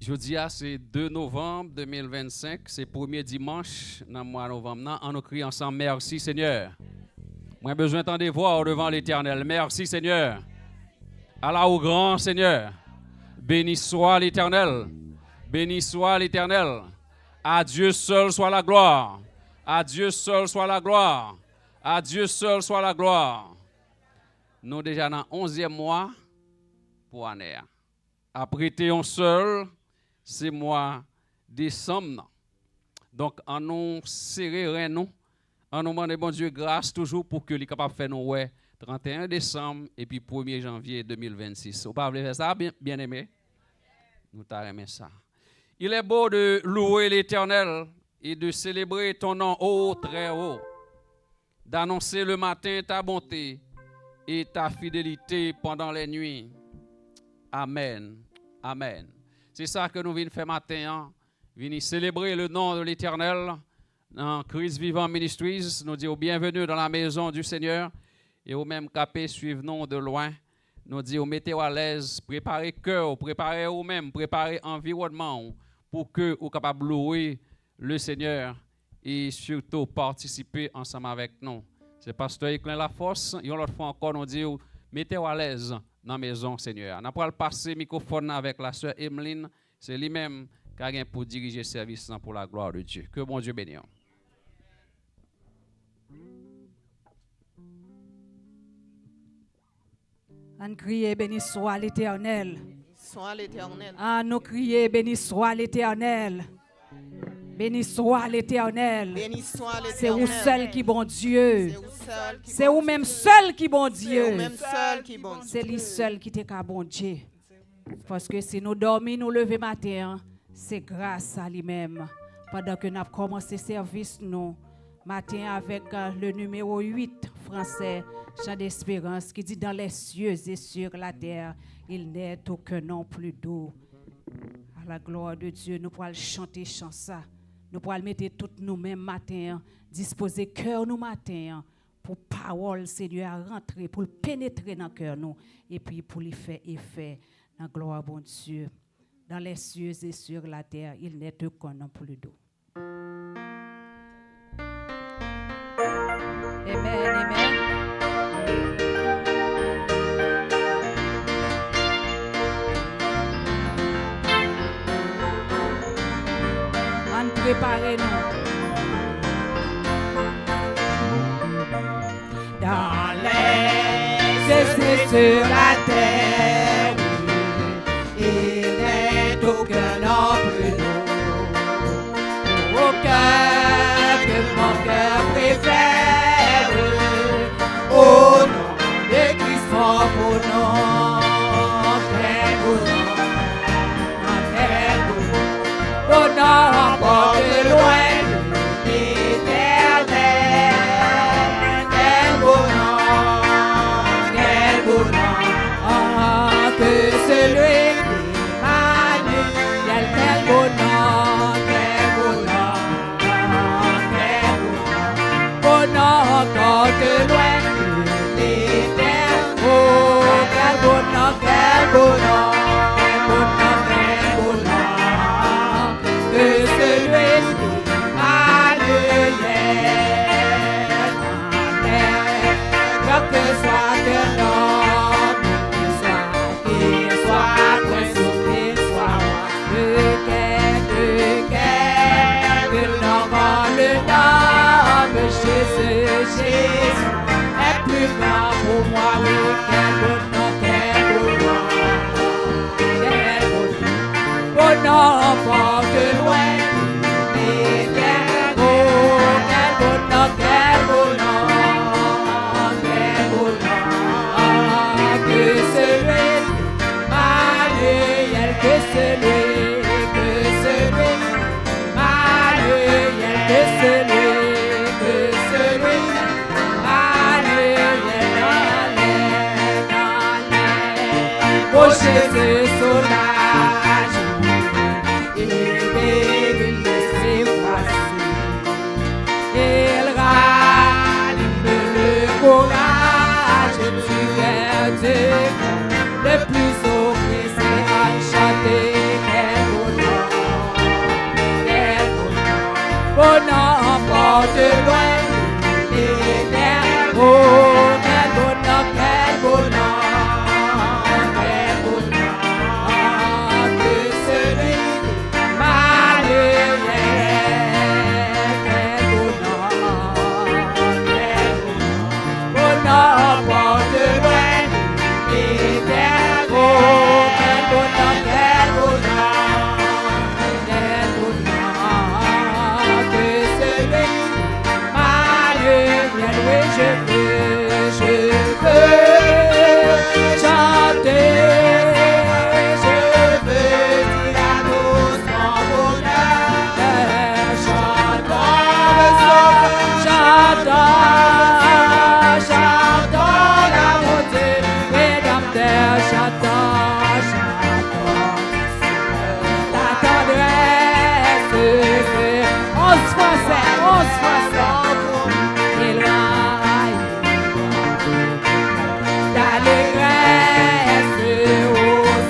Jeudi, c'est 2 novembre 2025, c'est le premier dimanche dans le mois de novembre. On nous crie ensemble, merci Seigneur. Moi, j'ai besoin d'entendre voir devant l'Éternel. Merci Seigneur. Allah au grand Seigneur. Béni soit l'Éternel. Béni soit l'Éternel. À Dieu seul soit la gloire. À Dieu seul soit la gloire. À Dieu seul soit la gloire. Nous déjà dans le 11e mois pour l'année. Après, on seul, c'est mois décembre. Donc, en nous serrer, nous, en nous demandant bon Dieu grâce toujours pour que les capables de faire nous 31 décembre et puis 1er janvier 2026. Vous pouvez faire ça, bien aimé? Nous t'aimons ça. Il est beau de louer l'Éternel et de célébrer ton nom haut, très haut, d'annoncer le matin ta bonté et ta fidélité pendant les nuits. Amen. Amen. C'est ça que nous venons faire matin. Hein? Venir célébrer le nom de l'Éternel dans Christ Vivant Ministries. Nous disons bienvenue dans la maison du Seigneur. Et au même capé, suivez-nous de loin. Nous disons mettez-vous à l'aise, préparez cœur, préparez vous-même, préparez environnement pour que vous capable de louer le Seigneur et surtout participer ensemble avec nous. C'est Pasteur Éclain La Force. Et l'autre fois encore, nous disons mettez-vous à l'aise dans la maison Seigneur. Nous allons passer le microphone avec la sœur Emeline. C'est lui-même qui a pour diriger le service pour la gloire de Dieu. Que bon Dieu bénisse. On crie béni soit l'Éternel. Soit l'Éternel. Ah, nous crions béni soit l'Éternel. Béni soit l'Éternel. Béni soit l'Éternel. C'est vous seul qui bon Dieu. C'est vous même seul qui bon Dieu. C'est vous même seul qui bon Dieu. C'est lui seul qui t'est qu'à bon Dieu. Parce que si nous dormons, nous levons matin, c'est grâce à lui-même. Pendant que nous avons commencé le service, nous, matin avec le numéro 8 français, Chant d'espérance, qui dit dans les cieux et sur la terre, il n'est aucun nom plus doux. À la gloire de Dieu, nous pourrons chanter chant ça. Nous pourrons mettre toutes nous-mêmes matin, disposer cœur nous matin, pour parole, Seigneur, à rentrer, pour pénétrer dans le cœur nous, et puis pour lui faire effet. Dans la gloire, bon Dieu, dans les cieux et sur la terre, il n'est aucun nom plus doux. Amen, amen. Préparez-nous. Dans les cieux sur la terre, il n'est aucun nom plus doux. Aucun que mon cœur préfère. Au nom de Christ, mon nom. Très beau nom. Très beau nom. Bon nom. De loin, l'Éternel, quel beau nom, que celui d'Emmanuel, quel beau nom, bon nom encore de loin, l'Éternel, oh, quel beau nom, quel beau nom. Jésus est plus grand pour moi, oui, quel beau nom, quel beau nom, bon nom, fort de loin, et quel beau nom, que celui, Manuel, que celui, Manuel, que celui. Oh Jésus sauvage, il débute ses voici, il ranime le courage du cœur de plus oppressé à chanter quel beau porte loin les terres. Oh, quel bonheur, quel bonheur, quel bonheur que celui malheureux. Quel bonheur porte loin les terres. Oh, quel bonheur, quel bonheur que celui malheureux. Oui, je veux chanter, je veux dire à tous mon bonheur. Chantons la beauté rédempteur, chantons la tendresse. 11 Français, éloigne d'allégresse au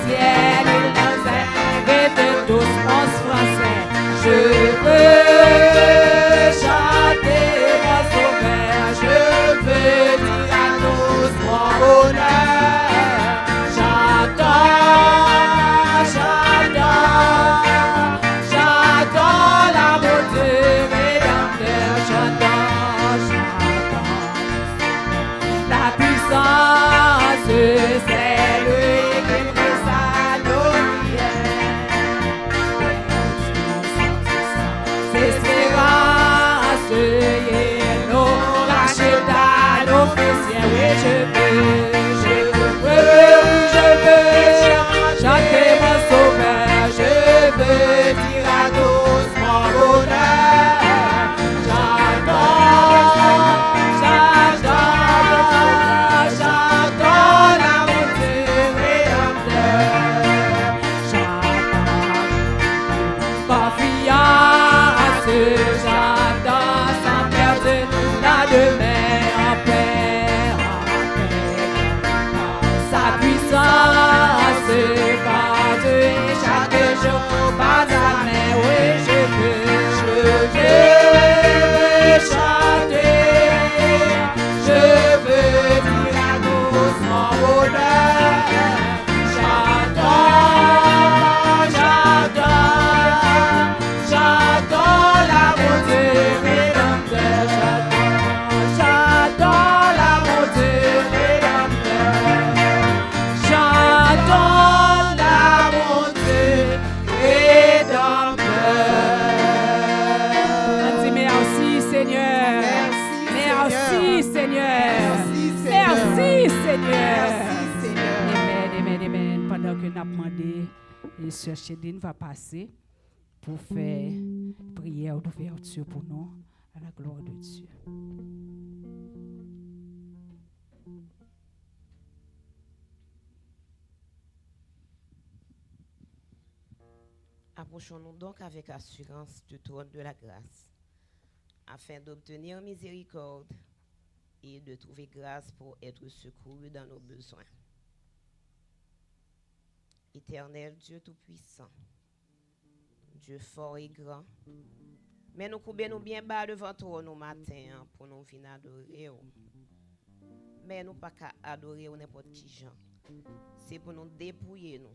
ciel, il nous invite tous. 11 Français, je veux chanter mon sauveur, je veux dire à tous mon bonheur. Chantons la beauté rédempteur, chantons la puissance, c'est lui qui brise à nos prières. C'est espérance, il nous rachète à nos fessiers. Oui, je veux chanter mon sauveur, je veux dire à tous mon bonheur. Chantons la beauté rédempteur. Chantons confiance, chantons sans perdre la demeure en paix, sa puissance conduit chaque jour pas à main. Oui, je veux chanter, je veux dire à tous mon bonheur. Chantons la beauté rédempteur, chantons la beauté rédempteur, chantons la beauté rédempteur. On dit merci Seigneur, merci Seigneur, merci Seigneur. Amen. Pendant que nous avons demandé, et Sœur Chédine va passer pour faire prière d'ouverture pour nous, à la gloire de Dieu. Approchons-nous donc avec assurance du trône de la grâce, afin d'obtenir miséricorde et de trouver grâce pour être secouru dans nos besoins. Éternel Dieu Tout-Puissant, Dieu fort et grand, mais nous courbons bien bas devant toi nos matins pour nous venir adorer. Mais nous pas qu'à adorer n'importe qui gens. C'est pour nous dépouiller nous.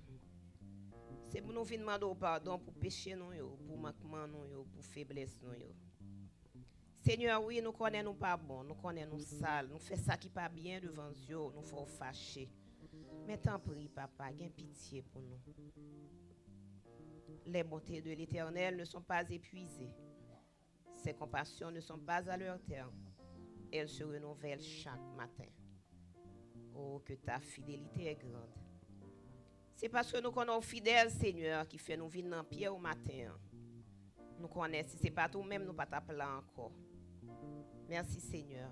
C'est pour nous venir demander pardon pour péché nous, pour manquement nous, pour faiblesse nous. Seigneur, oui, nous connaissons nous pas bon, nous connaissons nous sales, nous faisons ça qui pas bien devant Dieu, nous faisons fâcher. Mais t'en prie, papa, gain pitié pour nous. Les bontés de l'Éternel ne sont pas épuisées. Ses compassions ne sont pas à leur terme. Elles se renouvellent chaque matin. Oh, que ta fidélité est grande. C'est parce que nous connaissons fidèle, Seigneur, qui fait nous venir en pied au matin. Nous connaissons, si ce n'est pas tout-même, nous ne pas t'appeler encore. Merci, Seigneur.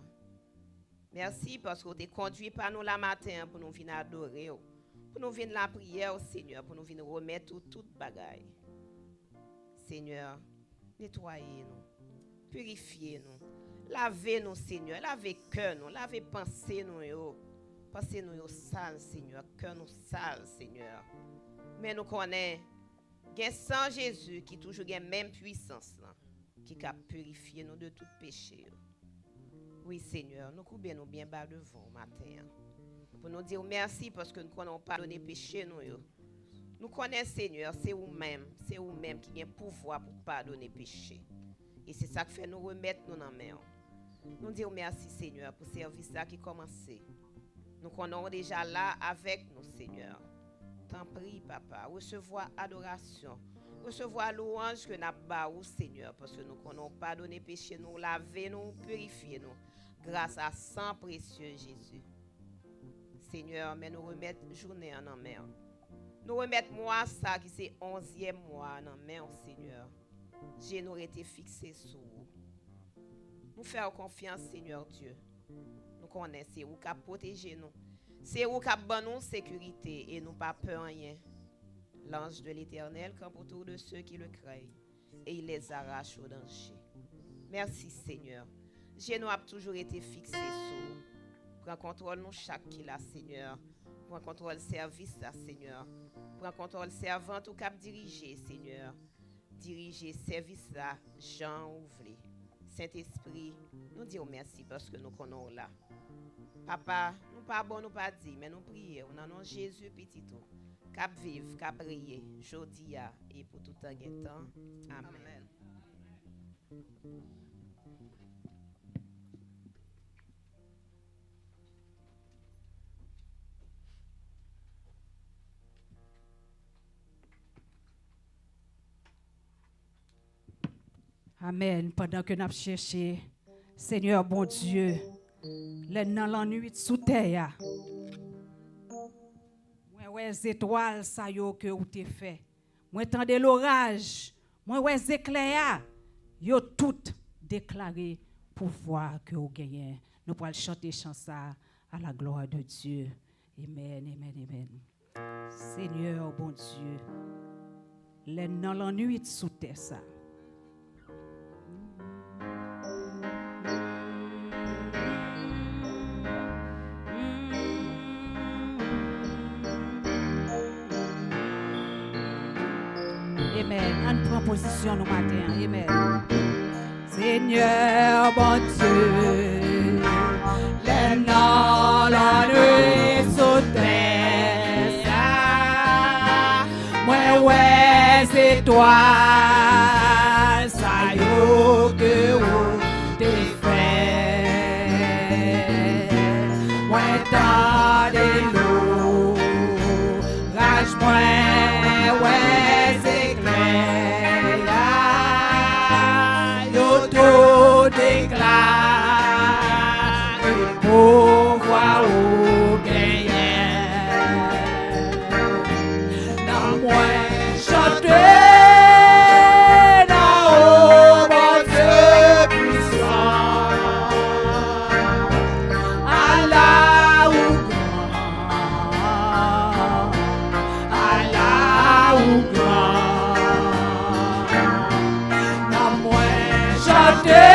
Merci parce que tu es conduit par nous la matin pour nous venir adorer, pour nous venir la prière, Seigneur, pour nous venir remettre toute bagaille. Seigneur, nettoyez-nous, purifiez-nous, lavez-nous, Seigneur, lavez cœur nous, lavez pensée nous, pensez nous sale, Seigneur, cœur nous sale, Seigneur. Mais nous connaissons, qu'il y a sans Jésus qui toujours a même puissance là, qui a purifié nous de tout péché. Oui, Seigneur, nous coupons nous bien bas devant matin. Pour nous dire merci parce que nous connaissons pardonner péché nous. Nous connaissons, Seigneur, c'est vous-même qui a le pouvoir pour pardonner péché. Et c'est ça qui fait nous remettre nous dans la main. Nous disons merci, Seigneur, pour ce service qui a commencé. Nous connaissons déjà là avec nous, Seigneur. T'en prie, Papa, recevoir adoration, recevoir louange que nous avons, Seigneur, parce que nous connaissons pardonner péché, nous laver, nous purifier, nous, grâce à sang précieux Jésus. Seigneur, mais nous remettons journée en main. Nous remettons mois ça qui c'est 11e mois en main, Seigneur. J'ai nous été fixés sur vous. Nous faisons confiance, Seigneur Dieu. Nous connaissons, c'est vous qui protégez nous. C'est vous qui avez nous sécurité et nous pas peur rien. L'ange de l'Éternel campe autour de ceux qui le craignent et il les arrache au danger. Merci, Seigneur. J'ai nous a toujours été fixés sur vous. Prends contrôle nous chaque qui là, Seigneur. Prends contrôle service là, Seigneur. Prends contrôle servant ou cap diriger, Seigneur. Diriger service là, Jean ouvré. Saint-Esprit, nous disons merci parce que nous connaissons là. Papa, nous pas bon, nous pas dit, mais nous prions. Nous avons Jésus petit tout. Cap vivre, cap prier, jodi et pour tout temps. Amen. Amen. Pendant que nous cherchons, Seigneur bon Dieu, les dans la nuit sous terre. Moi ouais étoiles ça yo que ou te fait. Moi tendez l'orage, moi ouais éclairs, yo tout déclaré pouvoir que vous gagnez. Nous pourrons chanter chanson à la gloire de Dieu. Amen, amen, amen. Seigneur bon Dieu, les dans la nuit sous terre ça. Amen. On prend position nous matin. Amen. Seigneur bon Dieu, les dans la nuit sous terre, moi ouais étoiles, ça yo que ou te fait, moi dans de l'eau, rage moi ouais. Déclare pour voir où gagner. Non, moi, chanter dans au bon Dieu puissant. Allah ou grand, Allah ou grand. Non, moi, chanter.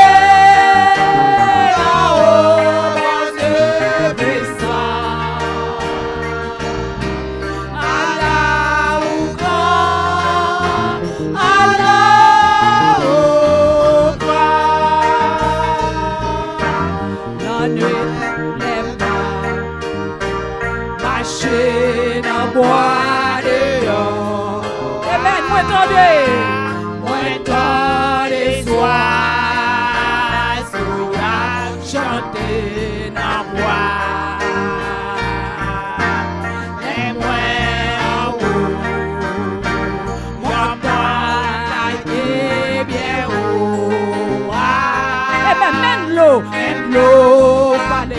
L'eau parler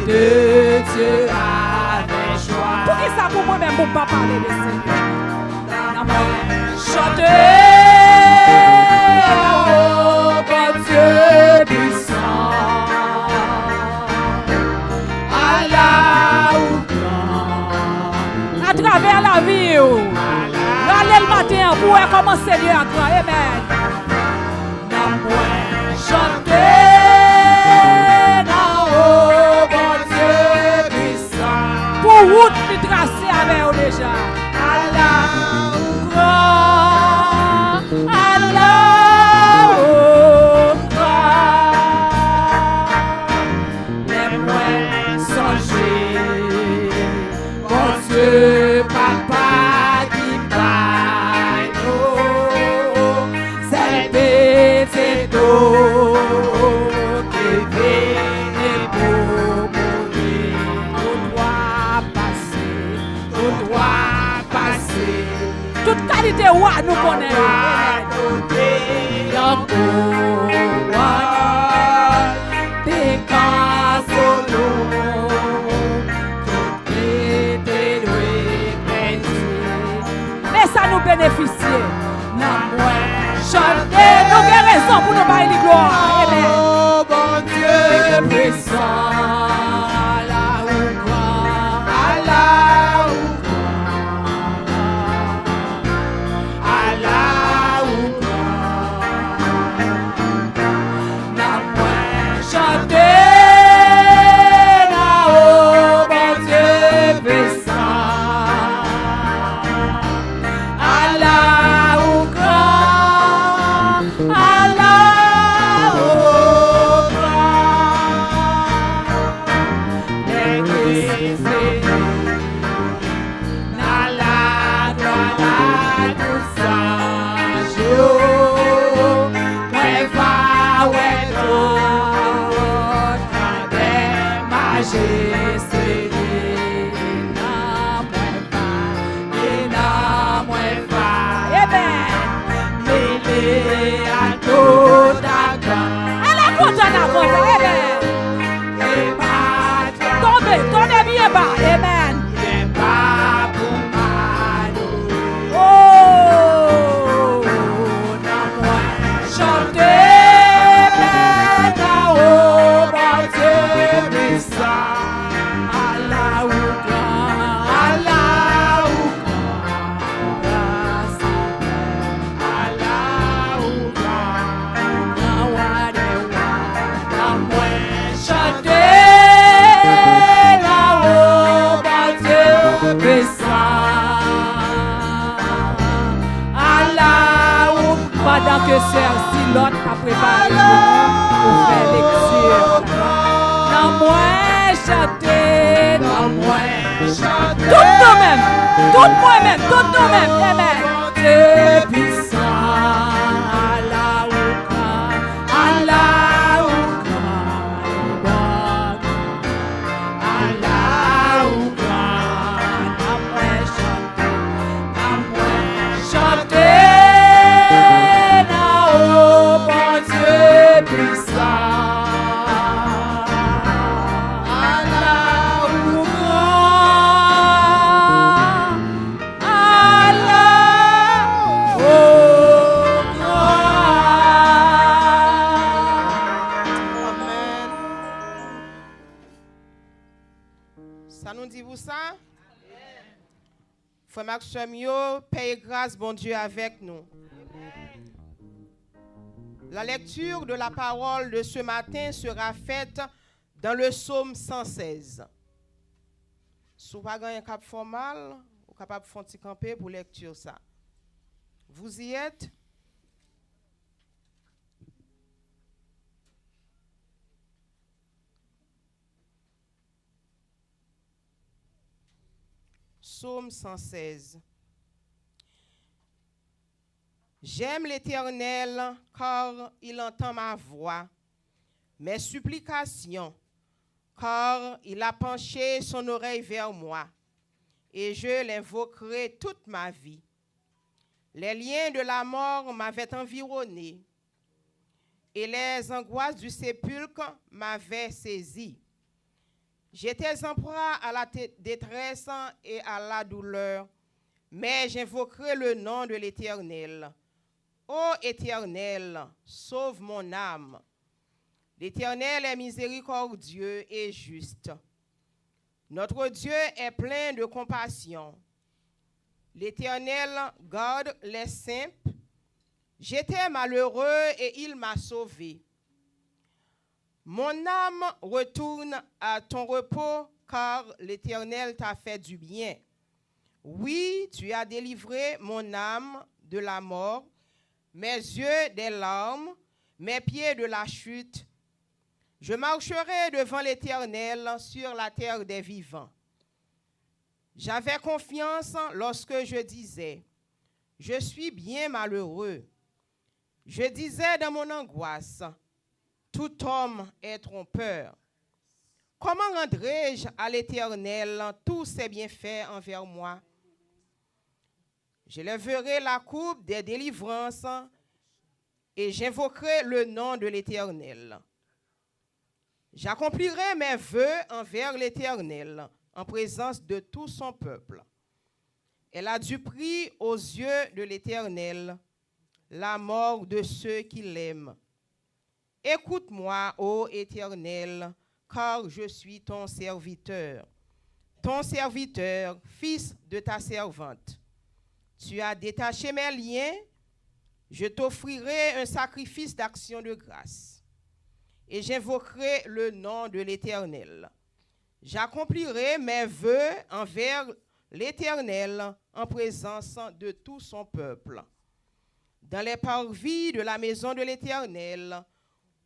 de Dieu avec joie. Pour qui ça pour moi-même pour pas parler de ça? Chanter oh bon Dieu puissant, Allah ou grand, à travers la vie. Allez le matin pour voir comment Seigneur a grand. Amen. Chanter dans au bon Dieu puissant. Pour route qui tracée avec eux déjà. Allah ou grand, Allah foi, nous connaissons. Mais ça nous bénéficie. Chanter, nous avons raison pour nous bailler la gloire. Amen. Oh bon Dieu Puissant. Que sœur Silotte a préparé pour faire lecture. Dans moi chanter, dans moi chanter. Tout nous-mêmes, tout moi-même, tout nous-mêmes. Amen. Dieu puissant, Allah ou grand, Allah ou grand, Allah ou grand. Dans moi chanter. Frère Maxime, yo, paye grâce, bon Dieu, avec nous. La lecture de la parole de ce matin sera faite dans le psaume 116. Si vous n'avez pas un cap formal, vous êtes capable de faire un petit camper pour lecture ça. Vous y êtes? Psaume 116. J'aime l'Éternel car il entend ma voix, mes supplications, car il a penché son oreille vers moi, et je l'invoquerai toute ma vie. Les liens de la mort m'avaient environné, et les angoisses du sépulcre m'avaient saisi. J'étais en proie à la détresse et à la douleur, mais j'invoquerai le nom de l'Éternel. Ô Éternel, sauve mon âme. L'Éternel est miséricordieux et juste. Notre Dieu est plein de compassion. L'Éternel garde les simples. J'étais malheureux et il m'a sauvé. Mon âme retourne à ton repos, car l'Éternel t'a fait du bien. Oui, tu as délivré mon âme de la mort, mes yeux des larmes, mes pieds de la chute. Je marcherai devant l'Éternel sur la terre des vivants. J'avais confiance lorsque je disais, je suis bien malheureux. Je disais dans mon angoisse, tout homme est trompeur. Comment rendrai-je à l'Éternel tous ses bienfaits envers moi? Je lèverai la coupe des délivrances et j'invoquerai le nom de l'Éternel. J'accomplirai mes vœux envers l'Éternel en présence de tout son peuple. Elle a du prix aux yeux de l'Éternel, la mort de ceux qui l'aiment. Écoute-moi, ô Éternel, car je suis ton serviteur, fils de ta servante. Tu as détaché mes liens, je t'offrirai un sacrifice d'action de grâce, et j'invoquerai le nom de l'Éternel. J'accomplirai mes vœux envers l'Éternel en présence de tout son peuple. Dans les parvis de la maison de l'Éternel,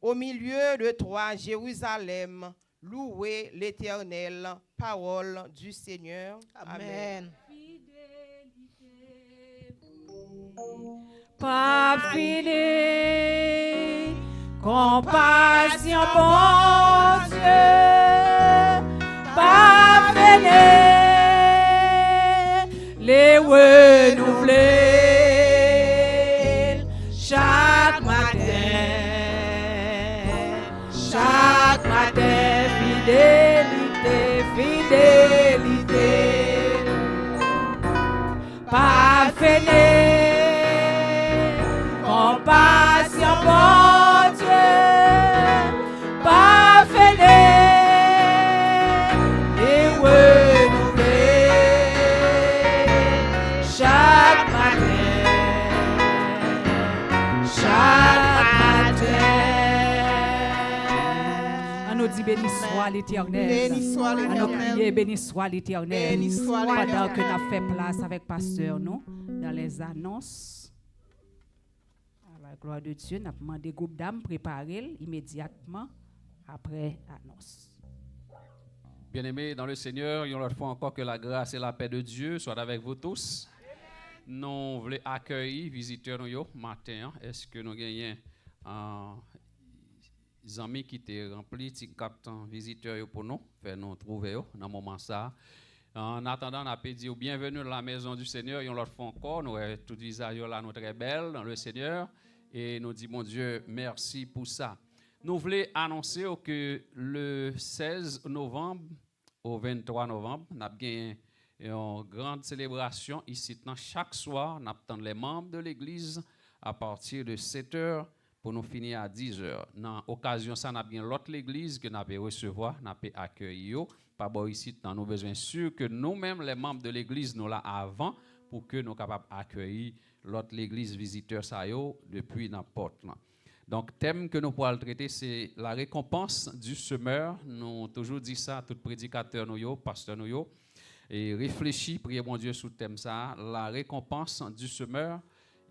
au milieu de toi, Jérusalem, louez l'Éternel. Parole du Seigneur. Amen. Pas fini, compassion, bon Dieu, pas fini, les renouveler chaque matin, fidélité, pas fini. Compassion, bon Dieu, parfait et renouvelé chaque matin. On nous dit béni soit l'Éternel. Béni soit l'Éternel. On nous prie béni soit l'Éternel. Béni soit Pendant l'Éternel. que nous avons fait place avec pasteur, nous, dans les annonces. La gloire de Dieu, nous avons demandé au groupe d'âmes préparer immédiatement après l'annonce. Bien-aimés dans le Seigneur, une autre fois encore que la grâce et la paix de Dieu soient avec vous tous. Nous voulons accueillir visiteurs nous matin. Est-ce que nous gagnons des amis qui étaient remplis de 4 visiteurs pour nous, faire nous trouver dans le moment ça. En attendant, on a dit bienvenue dans la maison du Seigneur. Une autre fois encore, nous avons tout visage là, nous très belle dans le Seigneur. Et nous disons, mon Dieu, merci pour ça. Nous voulons annoncer que le 16 novembre au 23 novembre, nous avons une grande célébration ici. Chaque soir, nous attendons les membres de l'Église à partir de 7 h pour nous finir à 10 h. Dans l'occasion, ça, nous avons l'autre Église que nous avons recevoir, nous avons accueillir. Par ici, nous avons besoin sûr que nous-mêmes, les membres de l'Église, nous là avant pour que nous soyons capables d'accueillir l'autre l'église visiteur ça depuis n'importe là. Donc thème que nous pourrons traiter c'est la récompense du semeur. Nous toujours dit ça tout prédicateur nous pasteur nous et réfléchis priez mon Dieu sur thème ça la récompense du semeur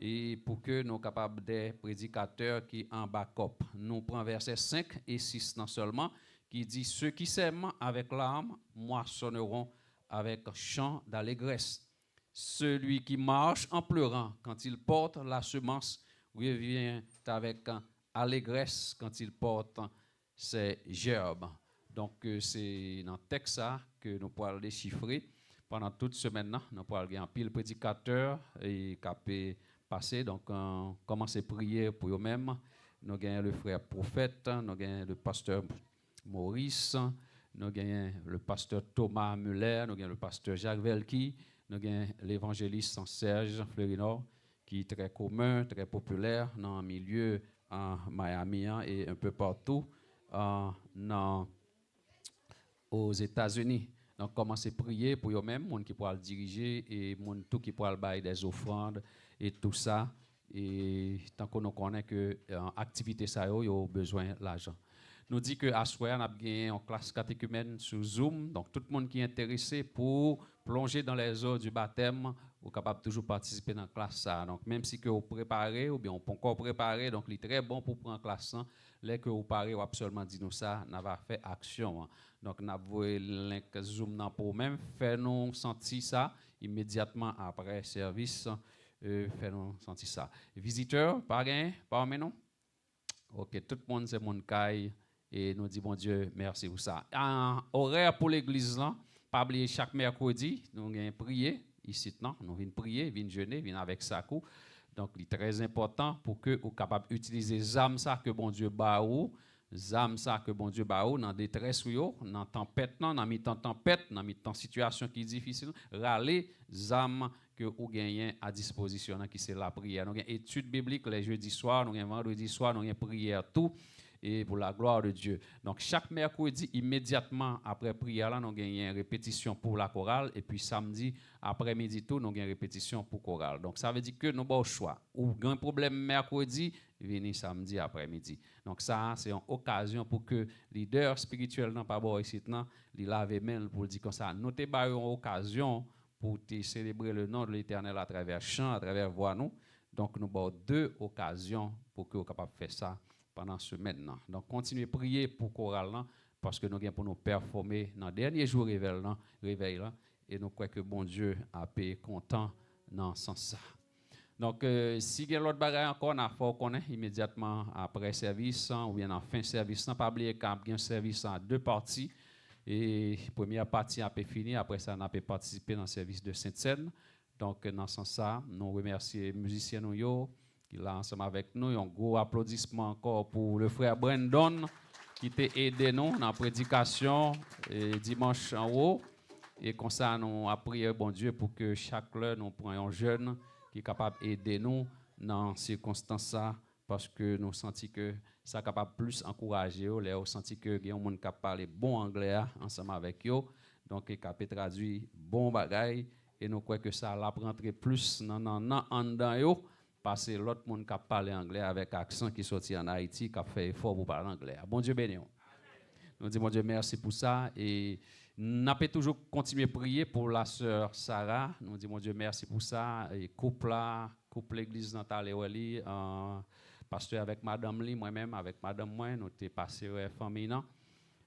et pour que nous capables des prédicateurs qui en backup. Nous prenons versets 5 et 6 non seulement qui dit ceux qui sèment avec larmes moissonneront avec chant d'allégresse. Celui qui marche en pleurant quand il porte la semence revient avec allégresse quand il porte ses gerbes. Donc c'est dans le texte que nous pourrons déchiffrer pendant toute semaine. Nous pourrons avoir un pile prédicateur et qui passer. Donc commencer à prier pour eux-mêmes. Nous avons le frère prophète, nous avons le pasteur Maurice, nous avons le pasteur Thomas Muller, nous avons le pasteur Jacques Velki. Nous avons l'évangéliste Serge Fleurinor, qui est très commun, très populaire dans le milieu en Miami et un peu partout aux États-Unis. Donc, commencez à prier pour eux-mêmes, les gens qui pourront le diriger et tout qui pourront bailler des offrandes et tout ça. Et tant qu'on nous connaît que l'activité, ça a besoin d'argent. Nous dit qu'à ce soir, on a gagné en classe catéchumène sur Zoom. Donc, tout le monde qui est intéressé pour plonger dans les eaux du baptême, vous êtes capable de toujours participer dans la classe. Donc, même si vous préparez, ou bien on peut encore préparer, donc il est très bon pour prendre la classe. Dès que vous parlez, vous absolument dit nous ça, on va faire action. Donc, nous avons le link Zoom pour vous-même. Faites-nous sentir ça immédiatement après le service. Faites-nous sentir ça. Visiteurs, pas nous? Ok, tout le monde, c'est mon caille. Et nous disons, bon Dieu, merci pour ça. Un horaire pour l'église, pas oublier chaque mercredi, nous avons prié. ici. Non? Nous venons prier, venons jeûner, venons avec ça. Donc, il est très important pour que vous soyez capable d'utiliser les âmes que bon Dieu bat ou, les âmes que bon Dieu bat ou, dans détresse ou, dans tempête, dans mi-temps tempête, dans mi-temps situation qui est difficile, râler les âmes que vous gagnez à disposition, qui c'est la prière. Nous avons une étude biblique les jeudis soirs, nous avons vendredi soir, nous avons prière tout. Et pour la gloire de Dieu. Donc, chaque mercredi, immédiatement après prière, là, nous avons une répétition pour la chorale. Et puis, samedi, après-midi, tout, nous avons une répétition pour chorale. Donc, ça veut dire que nous avons le choix. Ou un problème mercredi, venez samedi après-midi. Donc, ça, c'est une occasion pour que les leaders spirituels n'ont pas bon ici, les laver main pour dire comme ça. Nous avons une occasion pour célébrer le nom de l'Éternel à travers chant, à travers voix nous. Donc, nous avons deux occasions pour que vous soyez capable de faire ça pendant ce maintenant. Donc, continuez à prier pour chorale parce que nous avons pour nous performer dans le dernier jour réveil là, et nous croyons que bon Dieu a été content dans ce sens. Donc, si il y a l'autre bagage encore, il faut qu'on ait immédiatement après service ou bien en fin de service. Pas oublier qu'il y a un service en deux parties. Et la première partie a fini, après ça, on a participé dans le service de Sainte-Seine. Donc, dans ce sens, nous remercions les musiciens qui est là ensemble avec nous. Un gros applaudissement encore pour le frère Brandon qui t'a aidé nous dans la prédication dimanche en haut. Et comme ça, nous avons prié, bon Dieu, pour que chaque heure, nous prenions un jeune qui est capable d'aider nous dans ces circonstances parce que nous sentons que ça est capable de plus encourager. Nous avons senti que y a un monde qui parle bon anglais ensemble avec eux. Donc, il a traduit bon bagaille. Et nous croyons que ça va rentrer plus dans parce que l'autre monde qui parle anglais avec accent qui sorti en Haïti, qui a fait effort pour parler anglais. Bon Dieu béni. Nous disons, bon Dieu, merci pour ça. Et nous avons toujours continué à prier pour la sœur Sarah. Nous disons, mon Dieu, merci pour ça. Et couple l'église Nathalie Weli, pasteur avec madame Li, moi-même, avec madame moi, nous avons passé à famille.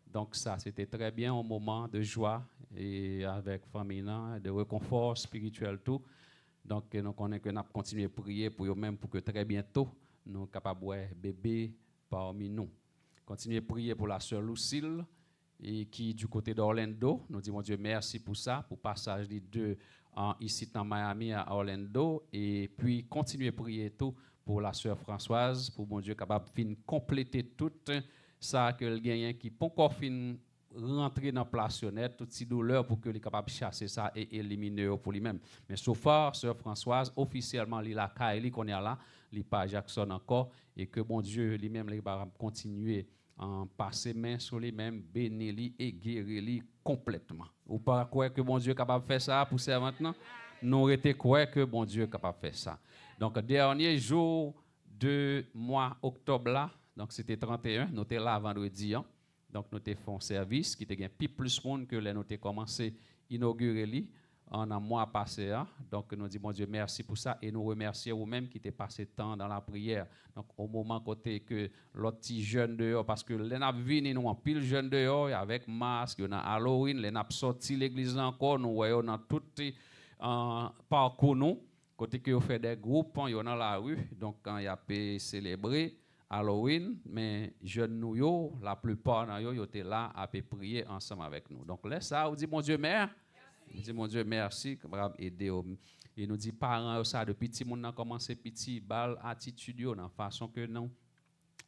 Donc ça, c'était très bien, un moment de joie et avec famille, de réconfort spirituel tout. Donc, nous connaissons que nous continuons à prier pour eux-mêmes pour que très bientôt, nous soyons capables de voir bébé parmi nous. Continuez à prier pour la sœur Lucille, et qui est du côté d'Orlando. Nous disons, mon Dieu, merci pour ça, pour le passage des deux ici dans Miami à Orlando. Et puis, continuez à prier tout pour la sœur Françoise, pour mon Dieu, capable de compléter tout ça que le gagnant qui peut encore rentrer dans la place honnête, toutes ces douleurs pour que les capable de chasser ça et éliminer pour lui-même. Mais so far, sœur Françoise, officiellement, il a Kaili qu'on est là, il pas Jackson encore, et que bon Dieu lui-même il va continuer à passer main sur lui-même, bénir lui et guérir lui complètement. Ou pas croire que bon Dieu est capable de faire ça pour ça maintenant? Nous été croire que bon Dieu est capable de faire ça. Donc dernier jour de mois octobre là, donc c'était 31, nous étions là vendredi. Donc, nous avons fait un service qui était plus de monde que nous avons commencé à inaugurer en un mois passé. Donc, nous disons, mon Dieu, merci pour ça. Et nous remercions vous-même qui avez passé temps dans la prière. Donc, au moment côté que l'autre petit jeune dehors, parce que les n'a venu, nous avons pile jeune dehors, avec masque, il y a Halloween, les n'a sorti l'église encore, nous voyons dans tout parcours nous. Côté que vous fait des groupes, il y a dans la rue. Donc, quand il y a pu célébrer Halloween, mais jeunes nous, la plupart d'entre eux étaient là à prier ensemble avec nous. Donc là, ça, on dit, mon Dieu, merci. On dit, mon Dieu, merci, capable aider. Et nous dit, parents, ça, depuis petit monde a commencé petit, bal attitude, dans la façon que nous,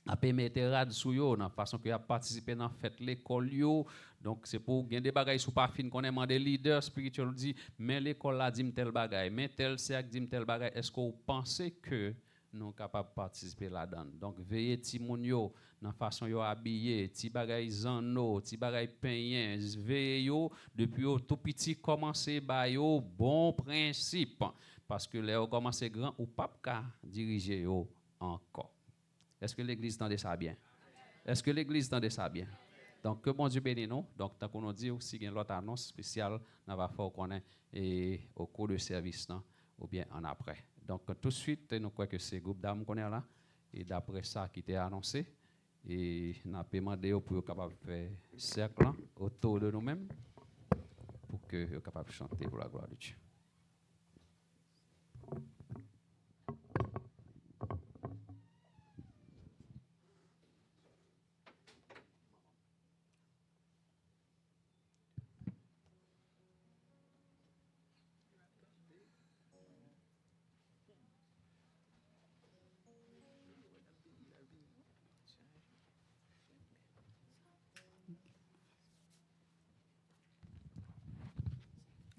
a mettre rad sous yo, dans la façon que a participé dans fête l'école yo. Donc c'est pour gagner des bagages sous pas fin qu'on aime des leaders spirituels dit, mais l'école là dit tel bagage, mais tel cercle dit tel bagage. Est-ce que vous pensez que nous sommes capables de participer là-dedans? Donc, veillez ti moun yo, dans la façon yo habillé, ti bagay zanno, ti bagay peyen, veillez yo, depuis yo tout petit commencer ba yo bon principe. Parce que là, vous commencez grand, ou pas qu'à diriger yo encore. Est-ce que l'église tendait ça bien? Est-ce que l'église tendait ça bien? Donc, que bon Dieu bénisse nous. Donc, tant qu'on nous dit aussi, il y a l'autre annonce spéciale, on va faire qu'on est au cours de service, non? Ou bien en après. Donc, tout de suite, nous croyons que c'est le groupe d'âmes qu'on est là. Et d'après ça qui était annoncé, et nous avons demandé pour être capable de faire cercle autour de nous-mêmes pour que soient capables de chanter pour la gloire de Dieu.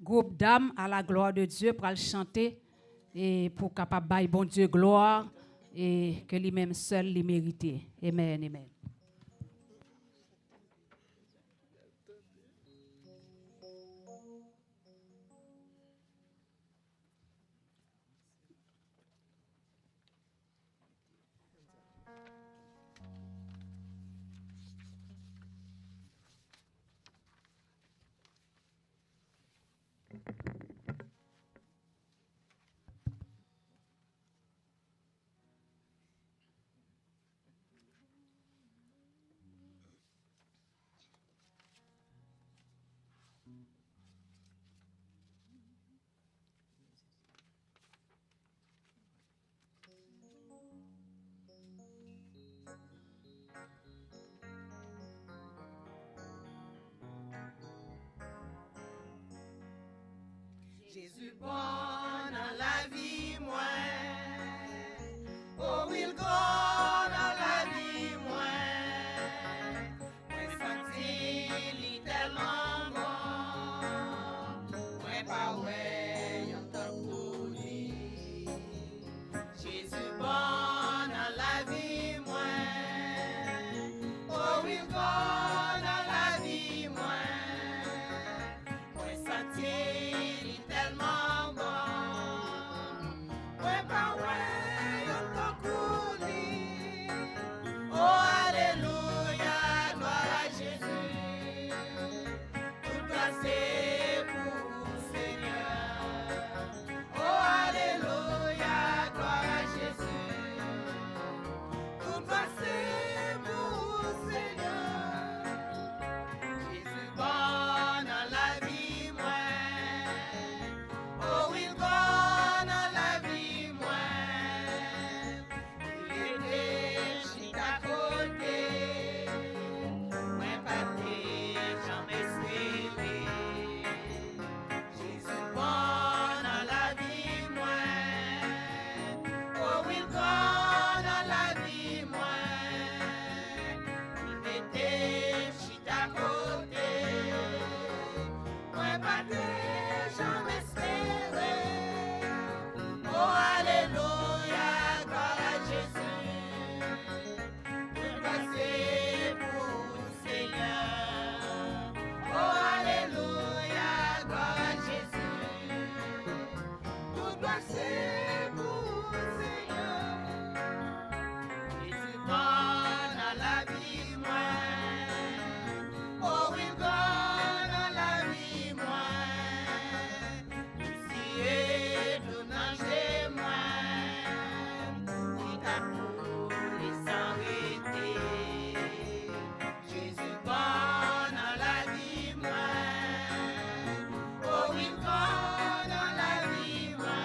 groupe d'âmes à la gloire de Dieu pour le chanter et pour capable bailler bon Dieu gloire et que lui-même seul les mérite. Amen, amen. Jésus bon dans la vie moi, oh il grand dans la vie moi senti li tellement bon, moi pas ouais yon tant pour lui. Jésus bon dans la vie moi, oh il grand dans la vie moi senti tellement bon, ouais pas ouais, yon tant pour lui. Oh alléluia, gloire à Jésus. Tout placé pour le Seigneur. Oh alléluia, gloire à Jésus. Tout placé pour le Seigneur. Jésus bon dans la vie moi. Oh, il va dans la vie, moi. Il était chic à côté. Moi, pas jamais suivi. Jésus va dans la vie, moi. Oh, il va dans la vie, moi. Il était chic à côté. Moi, pas jamais espéré. Oh, alléluia, gloire à Jésus. Tout passé pour le Seigneur. Oh, alléluia, gloire à Jésus. Tout passé pour le Seigneur. Jésus va dans la vie, moi. Oh, il va dans la vie, moi. Ici est le danger, moi. Il t'a coulé sans arrêter. Jésus va dans la vie, moi. Oh, il va dans la vie, moi.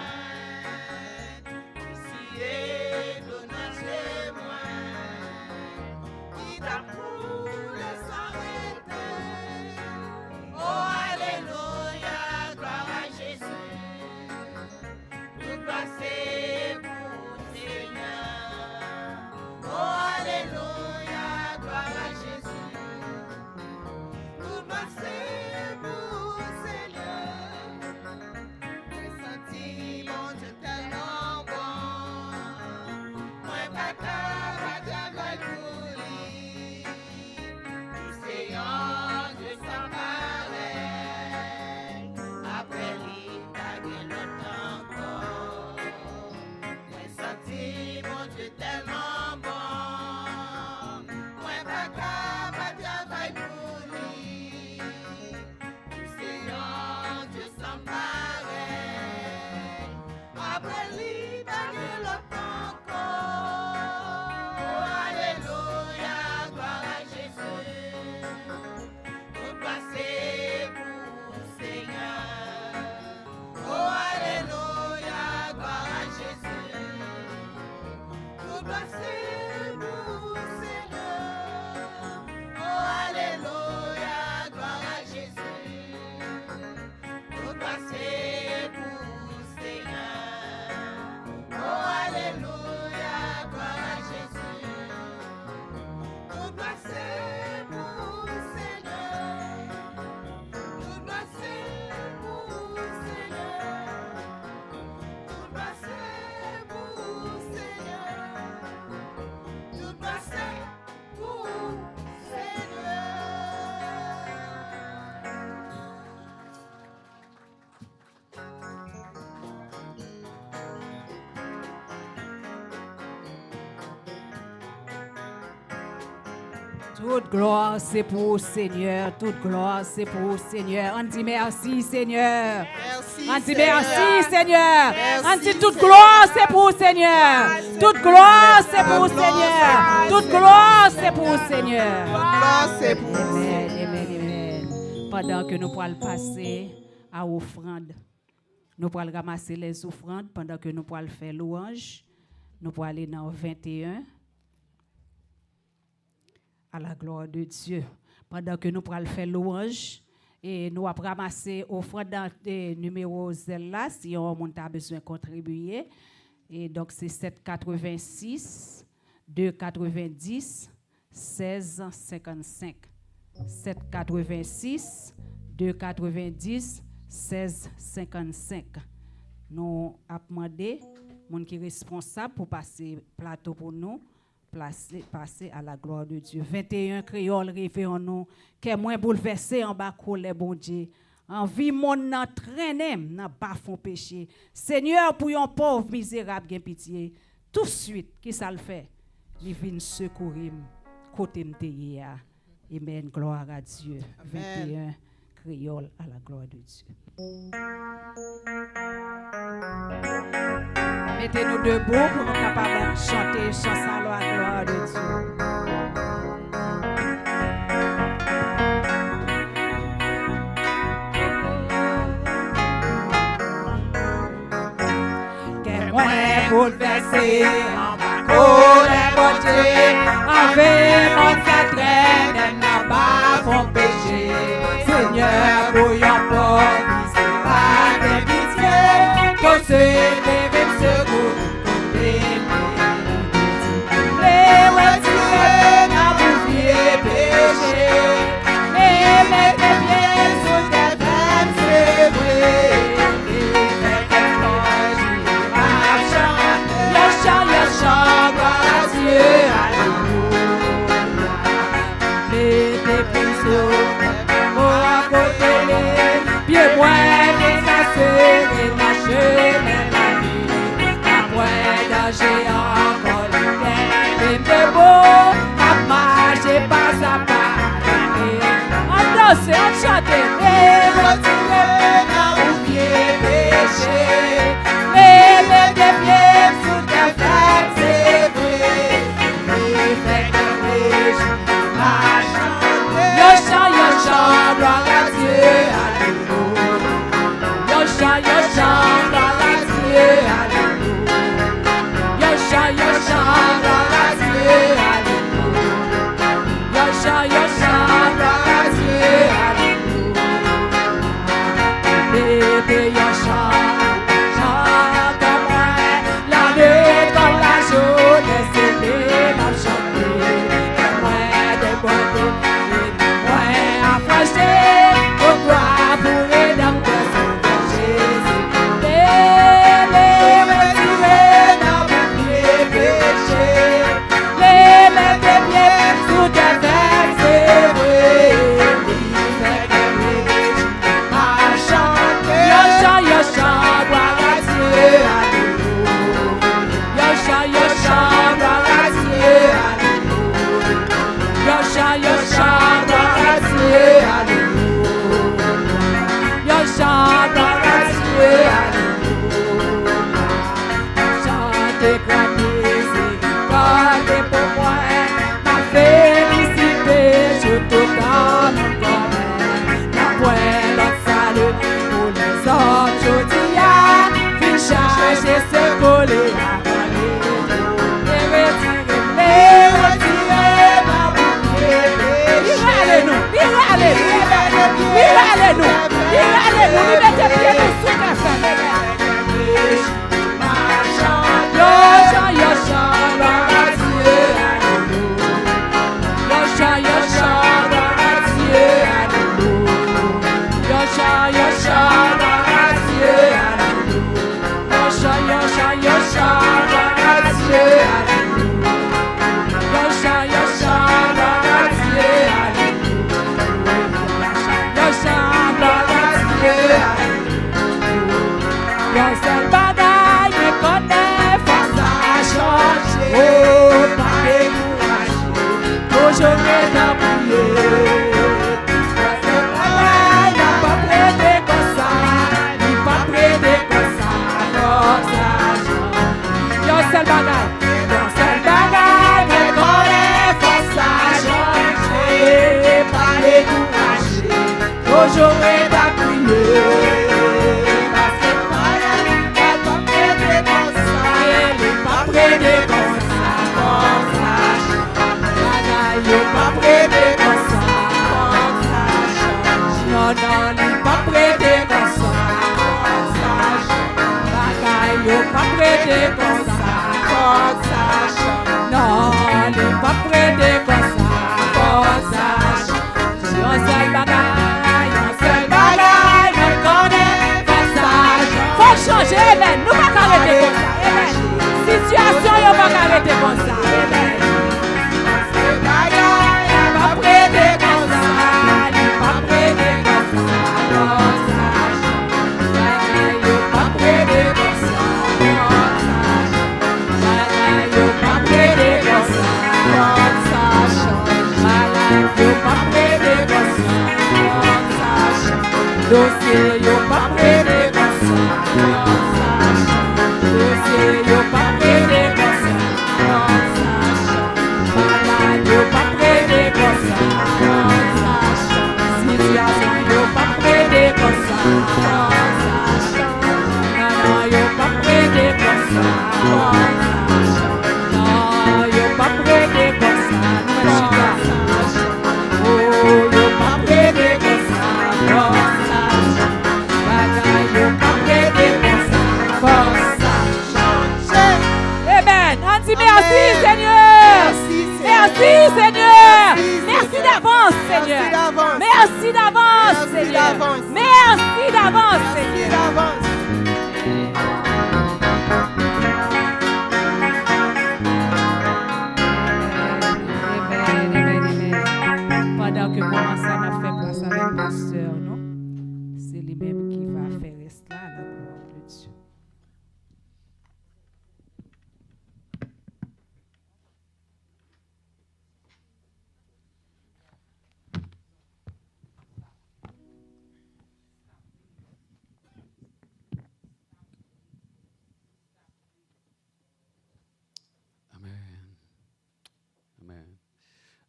Ici est le danger, moi. Il t'a coulé sans arrêter. Oh, alléluia, gloire à Jésus. Tout passé pour le Seigneur. Oh, alléluia, gloire à Jésus. Tout passé pour le Seigneur. J'ai senti mon Dieu tellement bon. Moi, pas travail pour lui. Seigneur, Dieu sans pareil. Après lui, pas de l'autre encore. Moi, senti mon Dieu tellement bon. Moi, pas travail pour lui. Seigneur, Dieu sans pareil. Après lui, pas de l'autre encore. Oh, alléluia, gloire à Jésus. Tout passé pour le Seigneur. Oh, alléluia, gloire à Jésus. Tout passé pour le Seigneur. Oh, alléluia, gloire à Jésus. Tout passé pour le Seigneur. Oh, alléluia, gloire à Jésus. Tout passé pour le Seigneur. Tout passé pour Toute gloire, c'est pour le Seigneur. Toute gloire, c'est pour le Seigneur. On dit merci, Seigneur. Merci. On dit merci, Seigneur. Merci, On dit toute Seigneur. gloire, c'est pour le Seigneur. Toute gloire, c'est pour le Seigneur. Toute gloire, c'est pour le Seigneur. Gloire, c'est pour vous. Amen, amen, amen. Pendant que nous pourrons passer à l'offrande, nous pourrons ramasser les offrandes pendant que nous pourrons faire louange. Nous pourrons aller dans 21. À la gloire de Dieu. Pendant que nous pourrons faire louange, et nous allons ramasser offrande dans le numéro là, si on a besoin de contribuer. Et donc, c'est 786 290 16 55. 786 290 16 55. Nous avons demandé, mon qui est responsable pour passer plateau pour nous, passer à la gloire de Dieu. 21 créoles rêvés en nous, qui est moins bouleversé en bas les bon Dieu. En vie, mon nan traîne, nan bas fond péché. Seigneur, pour un pauvre misérable, gen pitié. Tout de suite, qui ça le fait? Il vient secourir, côté m'teye. Amen, gloire à Dieu. Amen. 21 créoles à la gloire de Dieu. Mettez-nous debout pour nous capables de chanter chanson à la gloire de Dieu. Que moi bouleversé en ma colère beauté, avec mon traîne n'a pas mon péché. Seigneur, bouillon pour misérable et pitié, que c'est secours pour les retirer n'a bouffé péché, les mettre bien sous tes veines, c'est vrai. Yachant, gloire à Dieu, alléluia. Mettez pinceau, pour à côté les pieds moins décassés, les marchés, j'ai encore le de beau, à marcher pas à pas. On danse, on chante, et retirer dans pied péché, et les pieds sous ta tête, c'est vrai. Et fait que je chante, gloire à Dieu, alléluia. Yo chante, gloire à Dieu, alléluia. Yosha, gloire à Dieu, alléluia. Yosha, gloire à Dieu, alléluia. Bébé Yosha, chante moi, la nuit comme la journée, c'est les m'a chanté. Moi de beauté, moi affranchi, au gloire pour rédempteur, c'est Jésus. Yeah. d'avance. Merci d'avance, Merci Seigneur. d'avance. Amen, amen, amen. Pendant que moment ça n'a fait place avec pasteur, non? C'est lui-même qui va faire cela, la gloire de Dieu. Amen. Amen.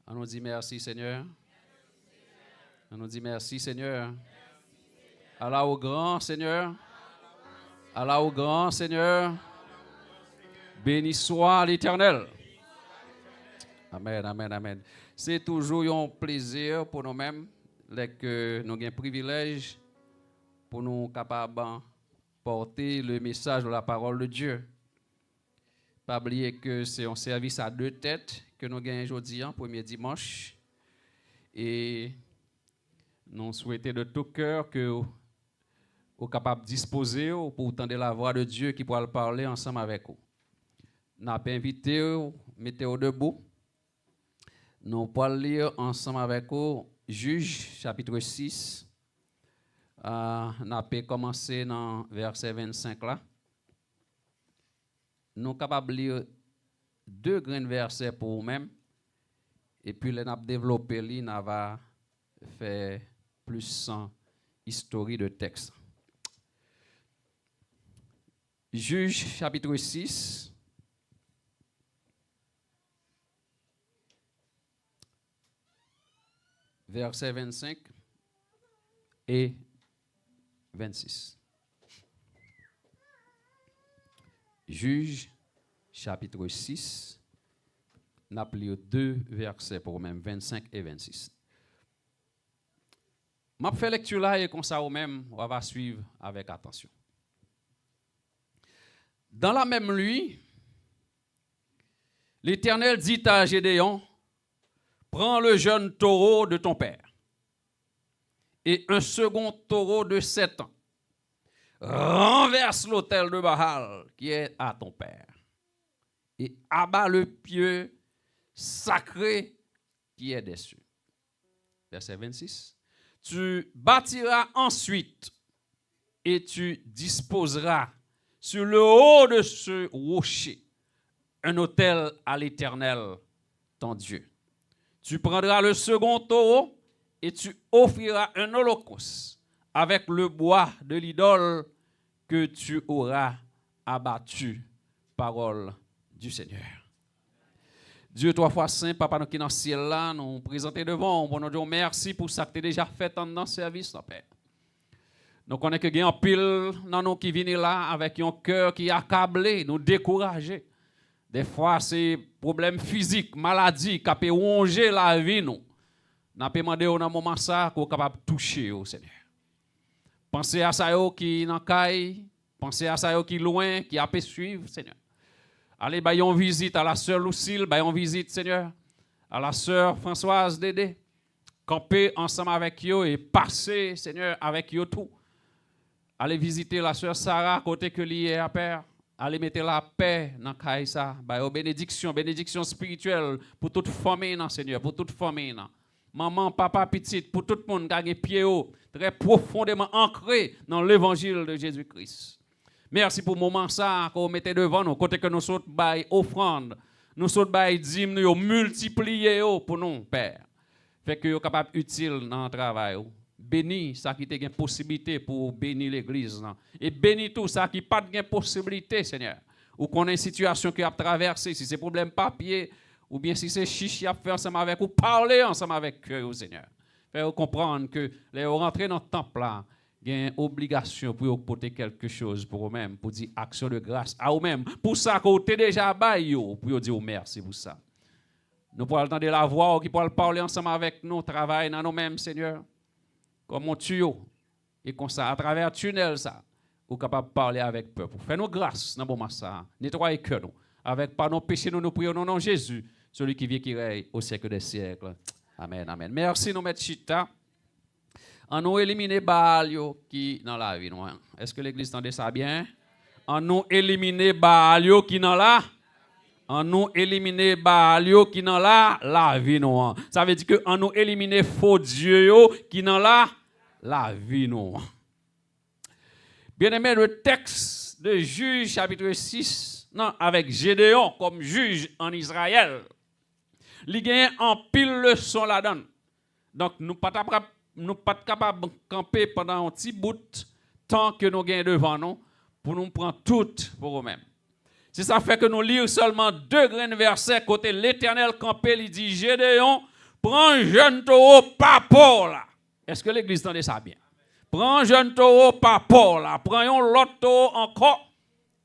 On nous dit merci, Seigneur. On nous dit merci, Seigneur. Allah au grand, Seigneur. Allah au grand, Seigneur. Béni soit l'Éternel. Amen, amen, amen. C'est toujours un plaisir pour nous-mêmes, que nous avons un privilège pour nous capables de porter le message de la parole de Dieu. Pas oublier que c'est un service à deux têtes que nous gagnons aujourd'hui, premier dimanche. Et nous souhaitons de tout cœur que vous capables de disposer pour entendre la voix de Dieu qui pourra parler ensemble avec vous. Nous avons invité, mettez-vous debout. Nous pourrons lire ensemble avec vous Juge, chapitre 6. Nous avons commencé dans verset 25 là. Nous sommes capables de lire deux grands versets pour nous-mêmes. Et puis, nous avons développé, nous avons fait plus 100 histories de texte. Juge, chapitre 6. Versets 25 et 26. Juge, chapitre 6, n'a pris deux versets pour même 25 et 26. Je fais lecture là et comme ça, même, on va suivre avec attention. Dans la même nuit, l'Éternel dit à Gédéon, prends le jeune taureau de ton père et un second taureau de 7 ans. Renverse l'autel de Baal qui est à ton père et abat le pieu sacré qui est dessus. Verset 26. Tu bâtiras ensuite et tu disposeras sur le haut de ce rocher un autel à l'Éternel, ton Dieu. Tu prendras le second taureau et tu offriras un holocauste avec le bois de l'idole que tu auras abattu. Parole du Seigneur. Dieu, trois fois saint, Papa, nous qui dans le ciel là, nous présenter devant, pour nous dire merci pour ça que tu as déjà fait dans le service, notre Père. Nous connaissons qu'il y a un pile dans nous qui viennent là avec un cœur qui est accablé, nous décourager. Des fois, c'est problème physique, maladie, qui peut ronger la vie. Nous avons demandé au moment ça qu'on est capable de toucher au Seigneur. Pensez à ça qui est dans la caille, pensez à ça qui est loin, qui a pu suivre, Seigneur. Allez, baillons visite à la sœur Lucille, baillons visite, Seigneur, à la sœur Françoise Dédé. Camper ensemble avec eux et passer, Seigneur, avec eux tout. Allez visiter la sœur Sarah, côté que lié à Père. Allez mettre la paix dans Kaïsa. Bénédiction spirituelle pour toute famille, Seigneur, pour toute famille. Maman, papa, petite, pour tout le monde qui a des pieds hauts, très profondément ancrés dans l'évangile de Jésus-Christ. Merci pour le moment ça qu'on mettez devant nous, côté que nous sommes bail offrande, nous sommes bail dîme, nous multiplier pour nous, Père. Fait que vous êtes capable utile dans le travail. Bénis ça qui a une possibilité pour bénir l'église. Et bénis tout ça qui n'a pas de possibilité, Seigneur. Ou qu'on a une situation qui a traversé, si c'est problème papier, ou bien si c'est chichi à faire ensemble avec, ou parler ensemble avec eux, Seigneur. Faire comprendre que les rentrer dans le temple là, il y a une obligation pour porter quelque chose pour eux-mêmes, pour dire action de grâce à eux-mêmes. Pour ça, qu'on t'est déjà baillé, pour dire merci pour ça. Nous pourrons entendre la voix qui pourra parler ensemble avec nous, travailler dans nous-mêmes, Seigneur. Comme un tuyau. Et comme ça, à travers le tunnel, ça, nous sommes capables de parler avec le peuple. Fais-nous grâce dans le moment ça. Nettoyez que nous. Avec par nos péchés, nous prions au nom de Jésus, celui qui vit qui règne au siècle des siècles. Amen, amen. Merci, nous mettons chita. On nous éliminer Baal yo qui dans la vie. Est-ce que l'église entend ça bien? On nous éliminer Baal yo qui dans la on nous éliminer Baal yo qui dans la vie nous. Ça veut dire que on nous éliminer faux dieu yo qui dans la vie nous. Bien-aimé, le texte de Juge chapitre 6 non, avec Gédéon comme juge en Israël. Il y a en pile leçon là-dedans. Donc nous pas capables de camper pendant un petit bout tant que nous gagnons devant nous pour nous prendre tout pour nous-mêmes. Si ça fait que nous lisons seulement 2 grands versets côté l'Éternel campé, il dit Gédéon, prends un jeune taureau pas pour là. Est-ce que l'église entend ça bien? Prends un jeune taureau pas pour là. Prends un l'autre taureau encore.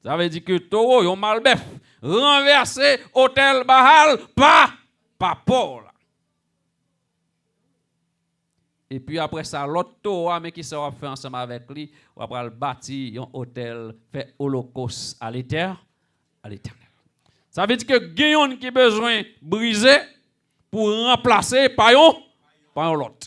Ça veut dire que taureau, yon malbef, renversé hôtel Baal pas pour là. Et puis après ça, l'autre taureau, mais qui sera fait ensemble avec lui, on va bâtir un hôtel, fait holocauste à l'éternel. Ça veut dire que gayon qui besoin briser pour remplacer par l'autre.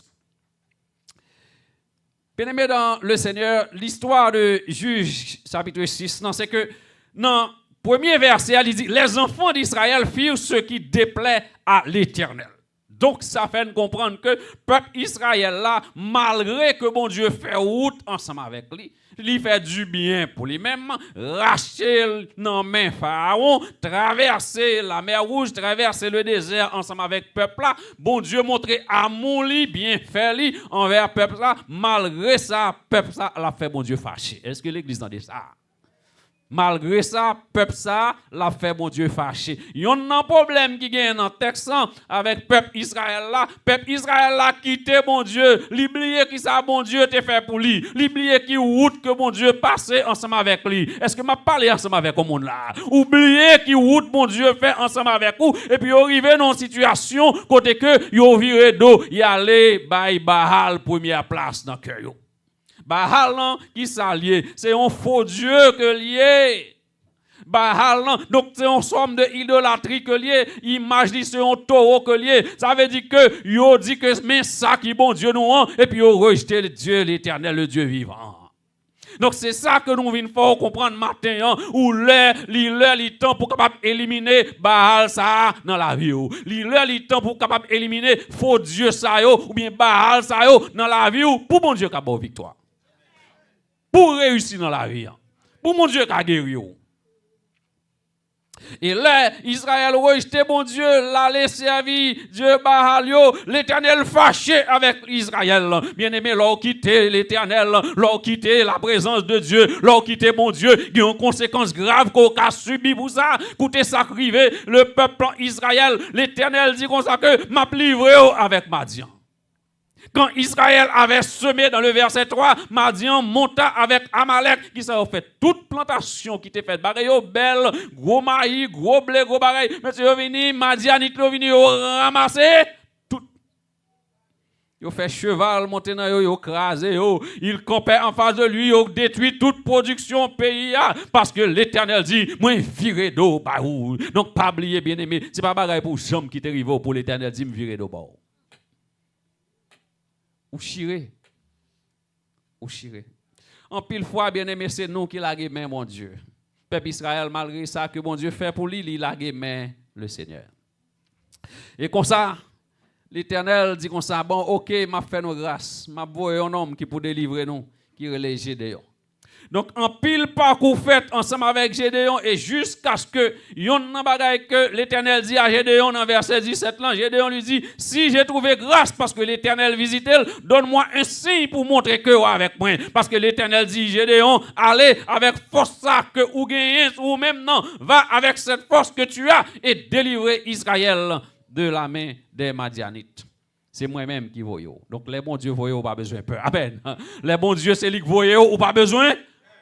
Bien-aimé dans le Seigneur, l'histoire de Juge chapitre 6, c'est que dans le premier verset, il dit les enfants d'Israël firent ce qui déplaît à l'Éternel. Donc, ça fait comprendre que le peuple Israël là, malgré que bon Dieu fait route ensemble avec lui, il fait du bien pour lui-même, racheter dans main Pharaon, traverser la mer Rouge, traverser le désert ensemble avec le peuple là. Bon Dieu montrer amour li, bien fait li envers le peuple là. Malgré ça, peuple ça l'a fait bon Dieu fâché. Est-ce que l'église entend ça? Malgré ça, peuple ça l'a fait bon Dieu fâché. Il y a un problème qui gagne dans le texte avec peuple Israël là. Peuple Israël là quitté bon Dieu. L'oublier qui ça bon Dieu te fait pour lui. L'oublier qui route que bon Dieu passé ensemble avec lui. Est-ce que m'a parlé ensemble avec le monde là? Oublier qui route bon Dieu fait ensemble avec vous. Et puis arrivé dans une situation côté que yo viré d'eau, y aller bay Baal première place dans cœur yo. Baal qui s'allie, c'est un faux Dieu que lié. Baal donc c'est une somme de idolâtrie que lié, image c'est un taureau que lié. Ça veut dire que yo dit que mais ça qui bon Dieu nous et puis yo rejeté le Dieu l'Éternel, le Dieu vivant. Donc c'est ça que nous venons faire comprendre matin où le temps pour capable éliminer Baal ça dans la vie le temps pour capable éliminer faux Dieu ça yo ou bien Baal ça yo dans la vie pour bon Dieu capable victoire. Pour réussir dans la vie. Pour mon Dieu qui a guéri. Et là, Israël rejeté bon Dieu, l'aller servir Dieu Baal yo, l'Éternel fâché avec Israël. Bien-aimé, l'on quitté l'Éternel, l'on quitté la présence de Dieu, l'on quitté mon Dieu, il y a une conséquence grave qu'on a subi pour ça. Écoutez ça crivé, le peuple Israël, l'Éternel dit comme ça que m'a livré avec Madian. Quand Israël avait semé dans le verset 3, Madian monta avec Amalek qui s'est fait toute plantation qui était faite. Bagayo belle, gros maïs, gros blé, gros bagaille. Monsieur vini, Madianite vini ramasser tout. Yo fait cheval monter dans yo crasé yo, il campait en face de lui, yo détruit toute production pays parce que l'Éternel dit moi virer d'eau ba ou. Donc pas oublier bien-aimé, c'est pas bagaille pour chambre qui t'arrive pour l'Éternel dit me virer d'eau ba. Ou chiré. En pile fois, bien aimé, c'est nous qui laguons main, mon Dieu. Peuple Israël, malgré ça que mon Dieu fait pour lui, il lague main le Seigneur. Et comme ça, l'Éternel dit comme ça, bon, ok, m'a fait nos grâces, m'a voyé un homme qui peut délivrer nous, qui relève Gédéon. Donc, en pile parcours fait ensemble avec Gédéon et jusqu'à ce que yon nan bagay que l'Éternel dit à Gédéon dans verset 17 là, Gédéon lui dit, si j'ai trouvé grâce parce que l'Éternel visite, donne-moi un signe pour montrer que avec moi. Parce que l'Éternel dit, Gédéon, allez avec force ça que ou gagnez ou même non, va avec cette force que tu as et délivrer Israël de la main des Madianites. C'est moi-même qui voyons. Donc les bons dieux voyons, pas besoin de peur. À peine. Les bons dieux c'est lui qui voyons, ou pas besoin.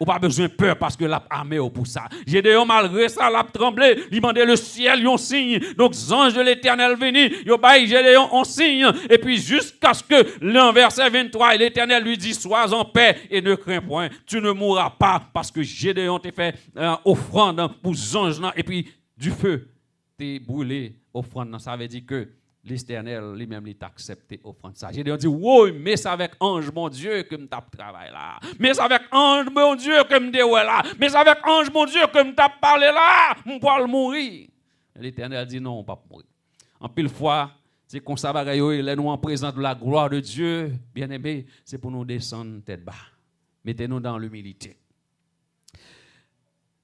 Ou pas besoin de peur parce que l'a armé pour ça. Gédéon malgré ça l'a tremblé, il demandait le ciel yon signe. Donc ange de l'Éternel venu, yo bail Gédéon on signe et puis jusqu'à ce que le verset 23 l'Éternel lui dit sois en paix et ne crains point, tu ne mourras pas parce que Gédéon t'a fait offrande pour ange et puis du feu t'es brûlé offrande, ça veut dire que l'Éternel lui-même il t'a accepté offrande ça. Gédéon dit oui, mais c'est avec ange mon Dieu que m't'a travaillé là. Mais c'est avec ange mon Dieu que m'te ouais là. Mais c'est avec ange mon Dieu que m't'a parlé là, m'poil mourir. L'Éternel dit non, pas mourir. En pile fois, c'est comme ça bagaille yo, là nous en présence de la gloire de Dieu, bien-aimé, c'est pour nous descendre tête bas. Mettez-nous dans l'humilité.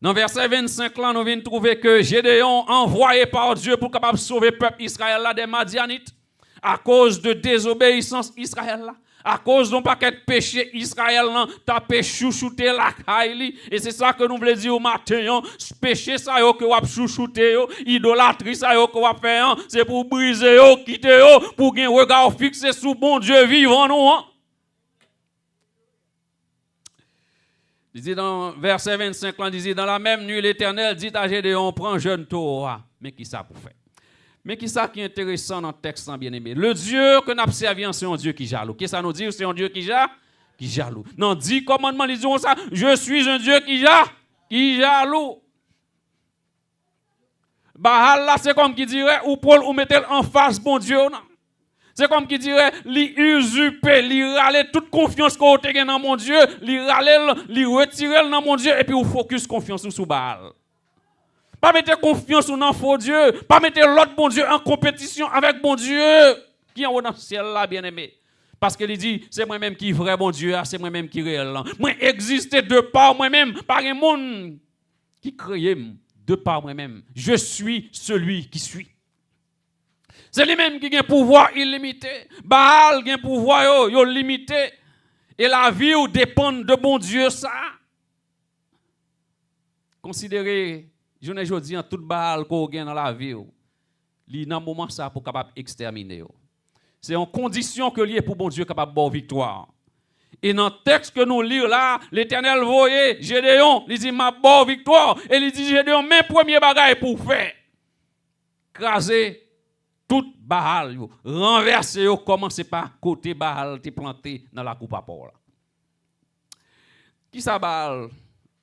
Dans verset 25, là, nous venons trouver que Gédéon, envoyé par Dieu pour capable sauver le peuple Israël là, des Madianites, à cause de désobéissance Israël là, à cause d'un paquet de péché Israël là, tapé chouchouté la caille. Et c'est ça que nous voulons dire au matin, péché ça yo que vous chouchouté, idolâtrie ça yo que vous fait, c'est pour briser yo, quitter yo, pour gagner regard fixé sur bon Dieu vivant nous. Il dit dans verset 25, il dit, dans la même nuit, l'Éternel dit à Gédéon, prends jeune Torah. Mais qui ça pour faire? Mais qui ça qui est intéressant dans le texte, bien-aimé? Le Dieu que nous avons servi, c'est un Dieu qui jaloux. Qu'est-ce que ça nous dit? C'est un Dieu qui jaloux. Non, 10 commandements, ils disent ça. Je suis un Dieu qui jaloux. Baal là, c'est comme qui dirait, ou Paul, ou mettez en face, bon Dieu, non? C'est comme qui dirait, li usurper, li râler toute confiance qu'on a dans mon Dieu, li râler, li retirer dans mon Dieu, et puis ou focus confiance sur Baal. Pas mettre confiance dans faux Dieu, pas mettre l'autre bon Dieu en compétition avec bon Dieu, qui est en haut dans le ciel là, bien-aimé. Parce qu'il dit, c'est moi-même qui est vrai bon Dieu, c'est moi-même qui est réel. Moi exister de par moi-même, par un monde qui crée de par moi-même. Je suis celui qui suis. C'est lui-même qui a un pouvoir illimité. Baal a un pouvoir limité. Et la vie dépend de bon Dieu, ça. Considérez, je ne dis pas tout Baal qu'on a dans la vie. Il y a un moment ça pour capable exterminer. C'est en condition que lié pour bon Dieu capable de victoire. Et dans le texte que nous lisons là, l'Éternel voyait Gédéon, il dit ma bonne victoire. Et il dit Gédéon, mes premiers bagages pour faire. Craser tout Baal, renverser, commencer par côté Baal, te planté dans la coupe à port. Qui ça Baal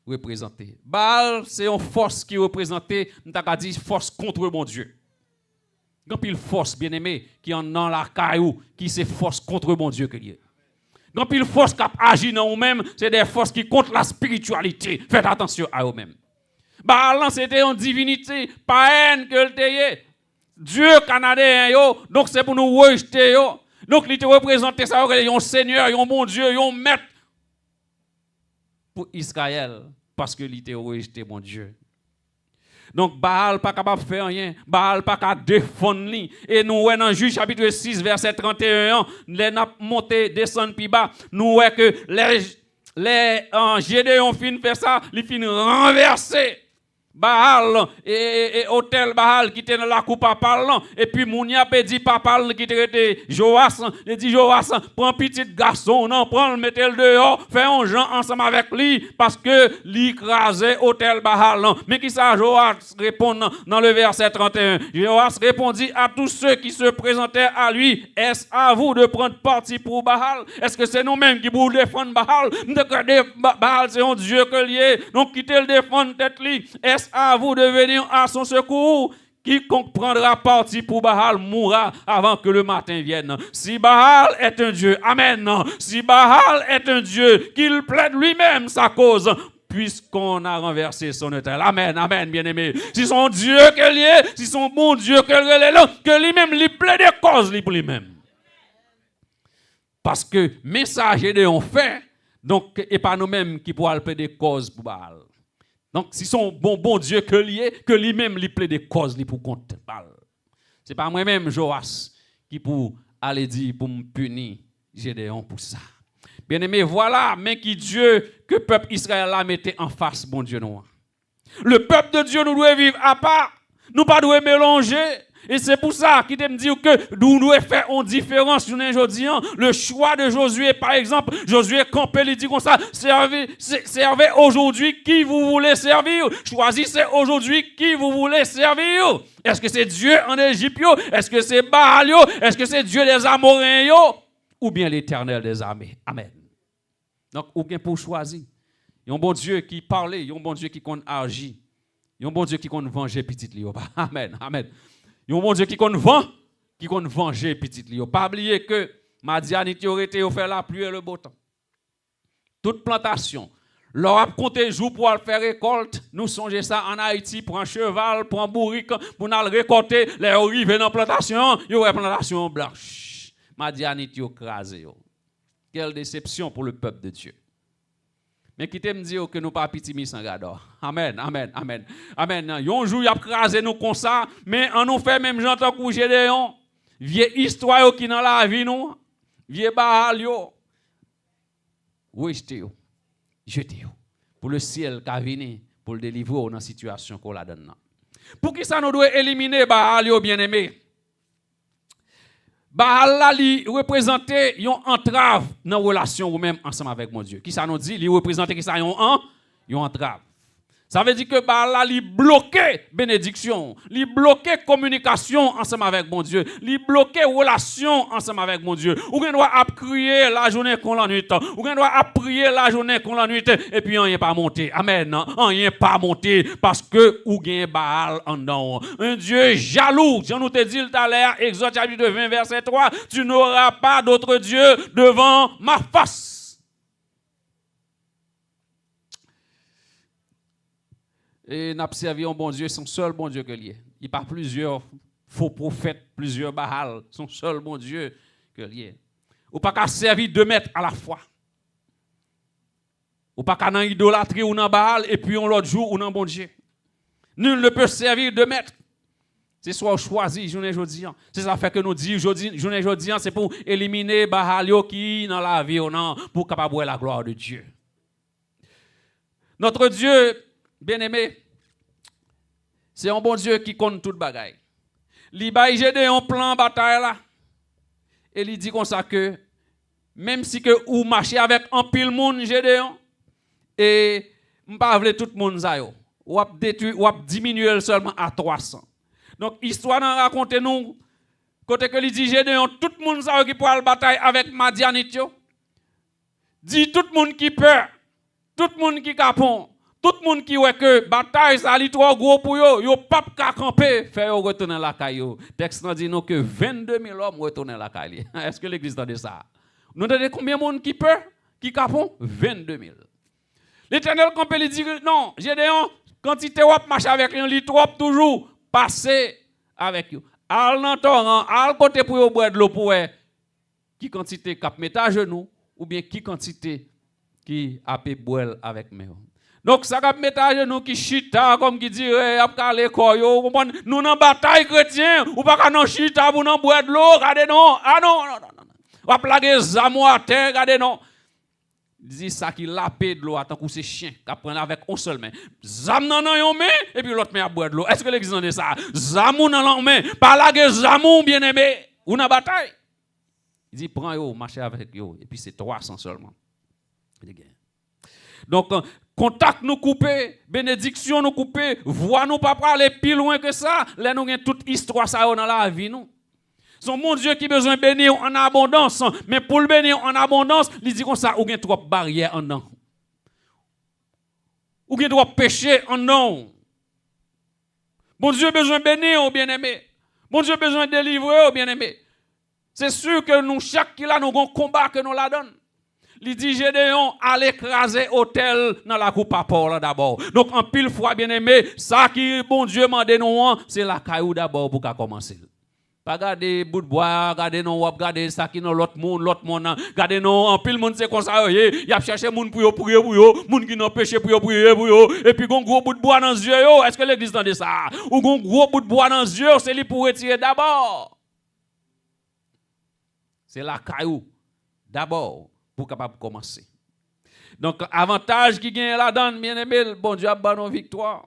représenté? Baal, c'est une force qui représente, nous avons dit force contre mon Dieu. Quand il force, bien aimé, qui en dans la caillou, qui c'est force contre mon Dieu que lié. Quand il force qui agit dans nous-mêmes, c'est des forces qui contre la spiritualité. Faites attention à eux-mêmes. Baal, c'était une divinité, pas haine que le teye. Dieu canadien, donc c'est pour nous rejeter. Donc il te représente ça, un Seigneur, un bon Dieu, un maître pour Israël, parce que il te rejeté, mon Dieu. Donc Baal pas capable de faire rien, Baal pas capable de défendre lui. Et nous voyons dans Juge chapitre 6 verset 31, les nappes monter descendre plus bas, nous voyons que les Gédéon fin faire ça, ils fin renverser Baal et hôtel Baal qui était dans la coupe à parlant et puis Mounia peut dit papa qui était Joas, il dit Joas prends petit garçon non prends le mettre le dehors fais un gens ensemble avec lui parce que l'écraser hôtel Baal mais qui ça Joas répond dans le verset 31 Joas répondit à tous ceux qui se présentaient à lui est-ce à vous de prendre parti pour Baal est-ce que c'est nous-mêmes qui pour défendre Baal Baal c'est un Dieu que lié donc quitter le défendre tête lui à vous de venir à son secours. Quiconque prendra parti pour Baal mourra avant que le matin vienne. Si Baal est un Dieu, amen. Si Baal est un Dieu, qu'il plaide lui-même sa cause, puisqu'on a renversé son autel. Amen, amen, bien-aimé. Si son Dieu qu'elle est, si son bon Dieu qu'elle est là, que lui-même lui plaide cause pour lui-même. Parce que messager de on fait, donc, et pas nous-mêmes qui pourrons plaider cause pour Baal. Donc, si son bon Dieu que lui-même lui plaît des causes pour contre Baal. Ce n'est pas moi-même, Joas, qui pour aller dire pour me punir Gédéon pour ça. Bien aimé, voilà, mais qui Dieu que le peuple Israël a mettait en face, bon Dieu noir. Le peuple de Dieu, nous devons vivre à part. Nous ne devons pas mélanger. Et c'est pour ça qu'il me dit que nous devons faire une différence aujourd'hui. Le choix de Josué, par exemple, Josué campé, il dit comme ça, servez aujourd'hui qui vous voulez servir. Choisissez aujourd'hui qui vous voulez servir. Est-ce que c'est Dieu en Égypte? Est-ce que c'est Baal? Est-ce que c'est Dieu des Amoréens? Ou bien l'Éternel des armées? Amen. Donc, ou bien pour choisir. Il y a un bon Dieu qui parle, il y a un bon Dieu qui compte agir. Il y a un bon Dieu qui compte venger petit. Amen, amen. Il y a un bon Dieu qui compte vent, qui compte venger petit li. Pas oublier que Madianite aurait été fait la pluie et le beau temps. Toute plantation, leur a compté jour pour faire récolte. Nous songeons ça en Haïti pour un cheval, pour un bourrique, pour nous récolter. Les arrivés dans la plantation, il y aurait plantation blanche. Madianite yo crasé. Quelle déception pour le peuple de Dieu. Mais quittez me dire que nous pas petit sans gador. Amen, amen, amen. Amen. Un jour, il a crasé nous comme ça, mais on nous fait même j'entends que Gédéon. Vieille histoire qui dans la vie nous. Vieille Baal yo. Rejetez-vous. Jetez-vous. Pour le ciel qui a venu pour le délivrer dans la situation qu'on la donne. Pour qui ça nous doit éliminer Baal yo bien-aimé? Baal là, il représente une entrave dans la relation ou même ensemble avec mon Dieu. Qui ça nous dit? Il représente qui ça une entrave. Ça veut dire que Baal là, il bloque bénédiction, il bloque communication ensemble avec mon Dieu, il bloque relation ensemble avec mon Dieu. Ou bien doit crier la journée qu'on la nuit, ou bien doit prier la journée qu'on la nuit et puis on n'est pas monté. Amen. On n'est pas monté parce que ou gain Baal en dedans. Un Dieu jaloux. Je nous te dit tout à l'heure, Exode chapitre 20 verset 3, tu n'auras pas d'autre Dieu devant ma face. Et n'a servi un bon Dieu, son seul bon Dieu que lié. Il n'y a pas plusieurs faux prophètes, plusieurs Baal, son seul bon Dieu que lié. Ou pas qu'à servir 2 maîtres à la fois. Ou pas qu'à dans idolâtrie ou dans Baal et puis on l'autre jour ou dans bon Dieu. Nul ne peut servir 2 maîtres. C'est soit choisi journée jodi. C'est ça fait que nous dit journée jodi c'est pour éliminer Baal qui dans la vie non pour capable voir la gloire de Dieu. Notre Dieu bien-aimé, c'est un bon Dieu qui compte toute bagaille. Il a un plan bataille là. Et il dit comme ça que même si que ou marcher avec un pile monde Gédéon et m'pa vle tout monde ça yo, ou a détruire ou a diminuer seulement à 300. Donc histoire d'en raconter nous côté que il dit Gédéon tout monde ça qui pour la bataille avec Madianite yo. Dit tout monde qui peur, tout monde qui capon. Tout le monde qui voit que bataille ça li trop gros pour yo pas ka camper fait yo retourner la caillou. Texte dit nous que 22 000 hommes retourner la caille. Est-ce que l'église entend ça? Nous entendez combien de monde qui peur, qui capon 22 000. L'Éternel campé lui dit non, Gédéon, quantité wap marcher avec lui li trop toujours passer avec yo. Al nan torrent, al côté pour yo boire de l'eau pour qui quantité cap mettre à genoux ou bien qui quantité qui a pe boire avec moi. Donc ça va mettre à genoux qui chita comme qui dirait ap calé koyo comprendre nous dans bataille chrétien ou pas non chita pour non boire de l'eau regardez non ah non ou plaguer zamo à terre regardez non dit ça qui lapé de l'eau tant que c'est chien qui prend avec un seul main zam nan yon main et puis l'autre main à boire de l'eau est-ce que l'église en est ça zamou nan l'autre main pas laguer zamou bien-aimé ou dans bataille il dit prends yo marcher avec yo et puis c'est 300 seulement. Donc contact nous coupé, bénédiction nous coupé, voix nous pas aller plus loin que ça, là nous avons toute histoire ça dans la vie nous. Son mon Dieu qui besoin de bénir en abondance, mais pour le bénir en abondance, il dit comme ça ou gen trop barrière en non. Ou gen trop péché en non. Mon Dieu besoin de bénir bien-aimé. Mon Dieu besoin de délivrer bien-aimé. C'est sûr que nous chaque qui là nous avons combat que nous la donne. Il dit Gédéon allez écraser hôtel dans la coupe à Paul d'abord. Donc en pile fois bien aimé, ça qui bon Dieu m'a nous c'est la caillou d'abord pour commencer. Pas garder bout de bois, garder non ou garder ça qui dans l'autre monde, garder non en pile monde c'est comme ça y a chercher monde pour prier pour yo, monde qui n'ont péché pour prier pour yo et puis gon gros bout de bois dans les yeux yo, est-ce que l'église entend ça? Ou gon gros bout de bois dans les yeux, c'est lui pour retirer d'abord. C'est la caillou d'abord pour capable commencer. Donc avantage qui gagne là-dedans bien aimé, bon Dieu a donné une victoire.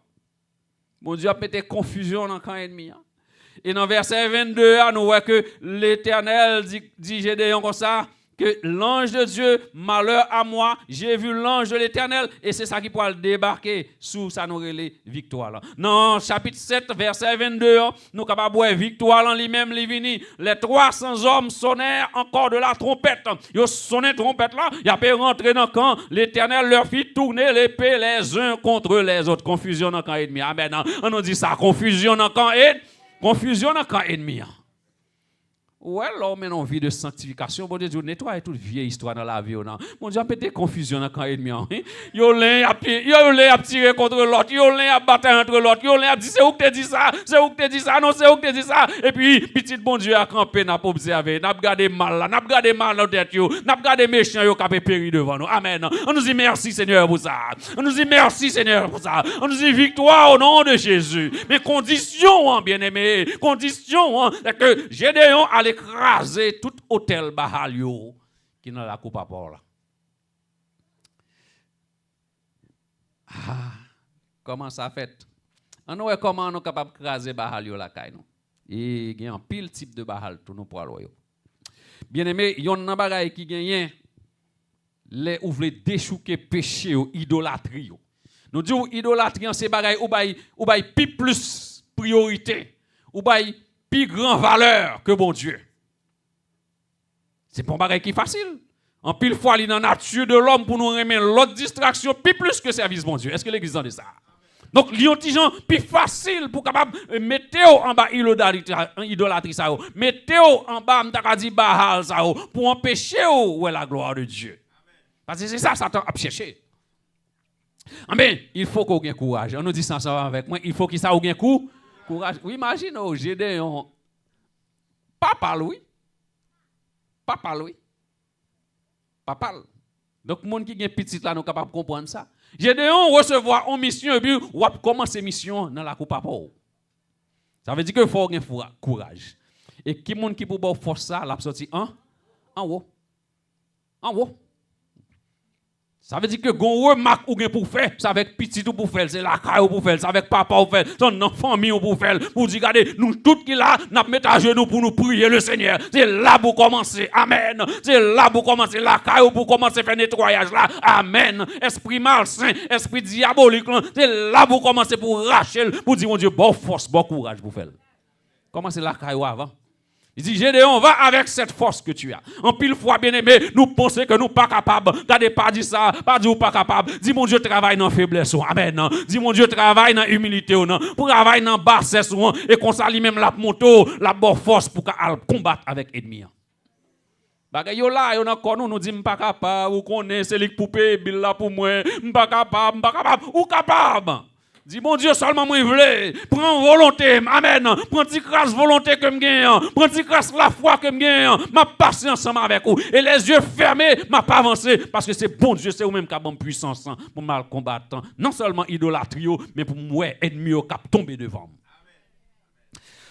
Bon Dieu a mis confusion dans le camp ennemi. Et dans verset 22, nous voyons que l'Éternel dit Gédéon comme ça, que l'ange de Dieu, malheur à moi, j'ai vu l'ange de l'Éternel, et c'est ça qui pourra le débarquer sous sa nourriture victoire. Dans chapitre 7, verset 22, nous sommes capables de voir victoire en lui-même, les 300 hommes sonnèrent encore de la trompette. Ils sonnaient trompette là, ils ont pu rentrer dans le camp, l'Éternel leur fit tourner l'épée les uns contre les autres. Confusion dans le camp ennemi. Amen. On nous dit ça, confusion dans le camp ennemi. Confusion dans le camp ennemi. Ouais, là, on met une vie de sanctification. Bon Dieu, nettoie toute vieille histoire dans la vie. Mon Dieu, peut-être confusion dans le camp ennemi. Yo l'un a tiré contre l'autre. Yo l'un a battu entre l'autre. Yo l'un a dit, c'est où que tu dis ça? C'est où que tu dis ça? Non, c'est où que tu dis ça? Et puis, petit bon Dieu a campé, n'a pas observé. N'a pas gardé mal là. N'a pas gardé mal dans tête. N'a pas gardé méchant yo qui a péri devant nous. Amen. On nous dit merci Seigneur pour ça. On nous dit merci Seigneur pour ça. On nous dit victoire au nom de Jésus. Mais condition, bien aimé, condition, c'est que Gédéon allait écraser tout hôtel Baal yo qui dans la coupe à port là. Comment ça fait? On voit comment on est capable de craser Baal yo la caille nous. Et il y a un pile type de Baal tout nous pour yo. Bien aimé, il y a un bagay qui gagne les ou vle déchouquer péché ou idolâtrie yo. Nous disons idolâtrie c'est bagay ou bay pi plus priorité, ou bay pi grand valeur que bon Dieu. C'est pas un bagay qui est facile. En pile fois, il est dans la nature de l'homme pour nous remettre l'autre distraction, puis plus que service, bon Dieu. Est-ce que l'église en est ça? Donc, il y a un petit gens plus facile pour capable mettre en bas idolâtrie, mettez en bas m'takadi Baal, pour empêcher la gloire de Dieu. Parce que c'est ça, Satan a cherché. Mais il faut qu'on ait courage. On nous dit ça avec moi. Il faut qu'il ait courage. Oui, imagine, Gédéon. Papa, oui. Papa, oui. Papa. Donc, les gens qui ont petit là, nous sommes capables de comprendre ça. Gédéon recevoir une mission et puis, on va commencer mission dans la coupe à port. Ça veut dire qu'il faut avoir courage. Et qui monde qui peut avoir force ça, l'a sorti en haut. En haut. Ça veut dire que gon remarque ou gen pour faire, c'est avec petit ou pour faire, c'est la caille pour faire, c'est avec papa ou faire, son famille ou pour faire, pour dire regardez, nous tout qui là, n'a mettre à genoux pour nous prier le Seigneur. C'est là pour commencer. Amen. C'est là pour commencer la caille pour commencer faire nettoyage là. Amen. Esprit malsain, esprit diabolique, c'est là pour commencer pour racher, pour dire mon Dieu, bon force, bon courage pour faire. Commencez la caille avant. Il dit, Gédéon, va avec cette force que tu as. En pile fois, bien aimé, nous pensons que nous ne sommes pas capables. Gardez pas dit ça, pas dit ou pas capable. Dis mon Dieu, travaille dans la faiblesse. Amen. Dis mon Dieu, travaille dans l'humilité. Pour travailler dans la bassesse. Et qu'on s'allie même la moto, la bonne force pour combattre avec l'ennemi. Bagay yo là, yo nan kon nous dit pas capable, ou connaît c'est lik poupée, bil là pour moi, pas capable, ou capable. Dis mon Dieu seulement moi vle, prends volonté, amen. Prends ti grâce volonté que m'gagne, prends ti grâce la foi que m'gagne, m'a passer ensemble avec vous et les yeux fermés, m'a pas avancer parce que c'est bon Dieu, c'est ou même qui a bonne puissance pour mal combattre, non seulement idolâtrie mais pour moi ennemi qui tomber devant.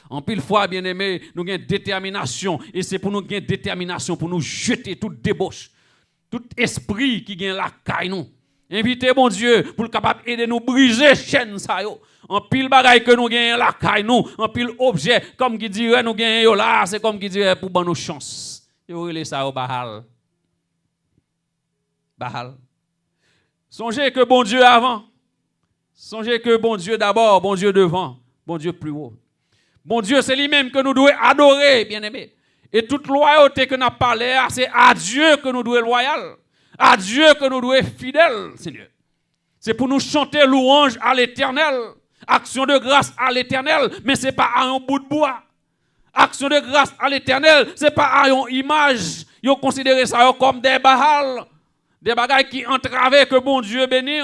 En pile fois, bien aimé, nous avons détermination. Et c'est pour nous gagner détermination, pour nous jeter toute débauche, tout esprit qui gagne la caille nous. Invitez mon Dieu pour le capable aider nous briser chaîne ça yo. En pile bagaille que nous gagnons la caille nous, en pile objet comme qui dirait nous gagnons là, c'est comme qui dirait pour bonne nos chance. Yo relé ça au Baal. Baal. Songez que bon Dieu avant. Songez que bon Dieu d'abord, bon Dieu devant, bon Dieu plus haut. Bon Dieu, c'est lui-même que nous devons adorer, bien-aimés. Et toute loyauté que nous avons parlé, c'est à Dieu que nous devons être loyal. À Dieu que nous devons être fidèles, Seigneur. C'est pour nous chanter louange à l'Éternel. Action de grâce à l'Éternel, mais ce n'est pas à un bout de bois. Action de grâce à l'Éternel, ce n'est pas à une image. Ils considèrent ça comme des Baal, des bagailles qui entravaient que bon Dieu bénit.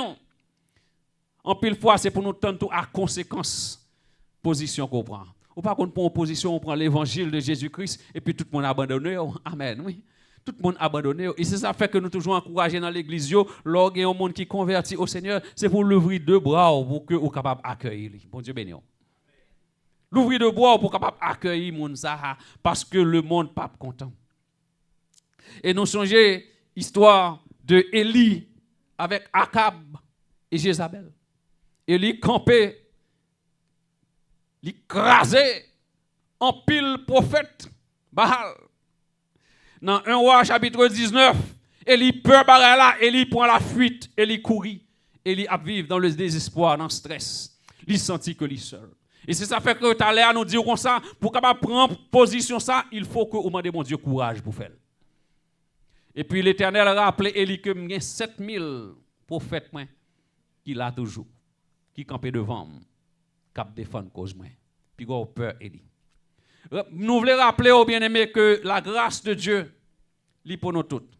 En pile fois, c'est pour nous tenter à conséquence position qu'on prend. Ou pas qu'on prend en position, on prend l'évangile de Jésus-Christ et puis tout le monde abandonné. Amen, oui. Tout le monde abandonné. Et c'est ça fait que nous toujours encourager dans l'église, lorsqu'il y a un monde qui convertit au Seigneur, c'est pour l'ouvrir deux bras pour que vous capable d'accueillir. Bon Dieu béni. L'ouvrir deux bras pour capable d'accueillir monde ça parce que le monde pas content. Et nous songeons l'histoire de Élie avec Akab et Jézabel. Élie campé, il crasé en pile prophète Baal. Dans 1 Roi chapitre 19, Élie peur bagarre là, Élie prend la fuite, Élie courit, Élie a vivre dans le désespoir, dans le stress. Il sentit que lui seul. Et c'est ça fait que tout à l'heure nous disons comme ça, pour capable prendre position ça, il faut que vous demandez mon Dieu courage pour faire. Et puis l'Éternel a rappelé Élie que il y a 7000 prophètes qui l'a toujours, qui campaient devant moi, qui défendent cause moi. Puis go peur Élie. Nous voulons rappeler aux bien-aimés que la grâce de Dieu, lit pour nous toutes.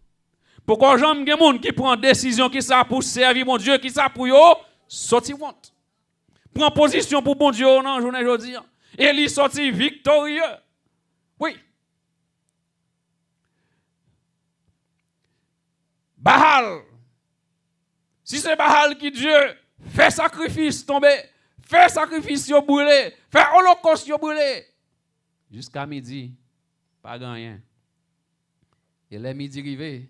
Pourquoi j'aime des gens qui prennent décision qui ça pour servir mon Dieu, qui ça pour yo, sorti honte. Prend position pour bon Dieu non journée aujourd'hui. Et il sorti victorieux. Oui. Baal. Si c'est Baal qui Dieu fait sacrifice tomber, fait sacrifice yo brûler, fait holocauste yo brûler. Jusqu'à midi, pas rien. Et les midi arrivé,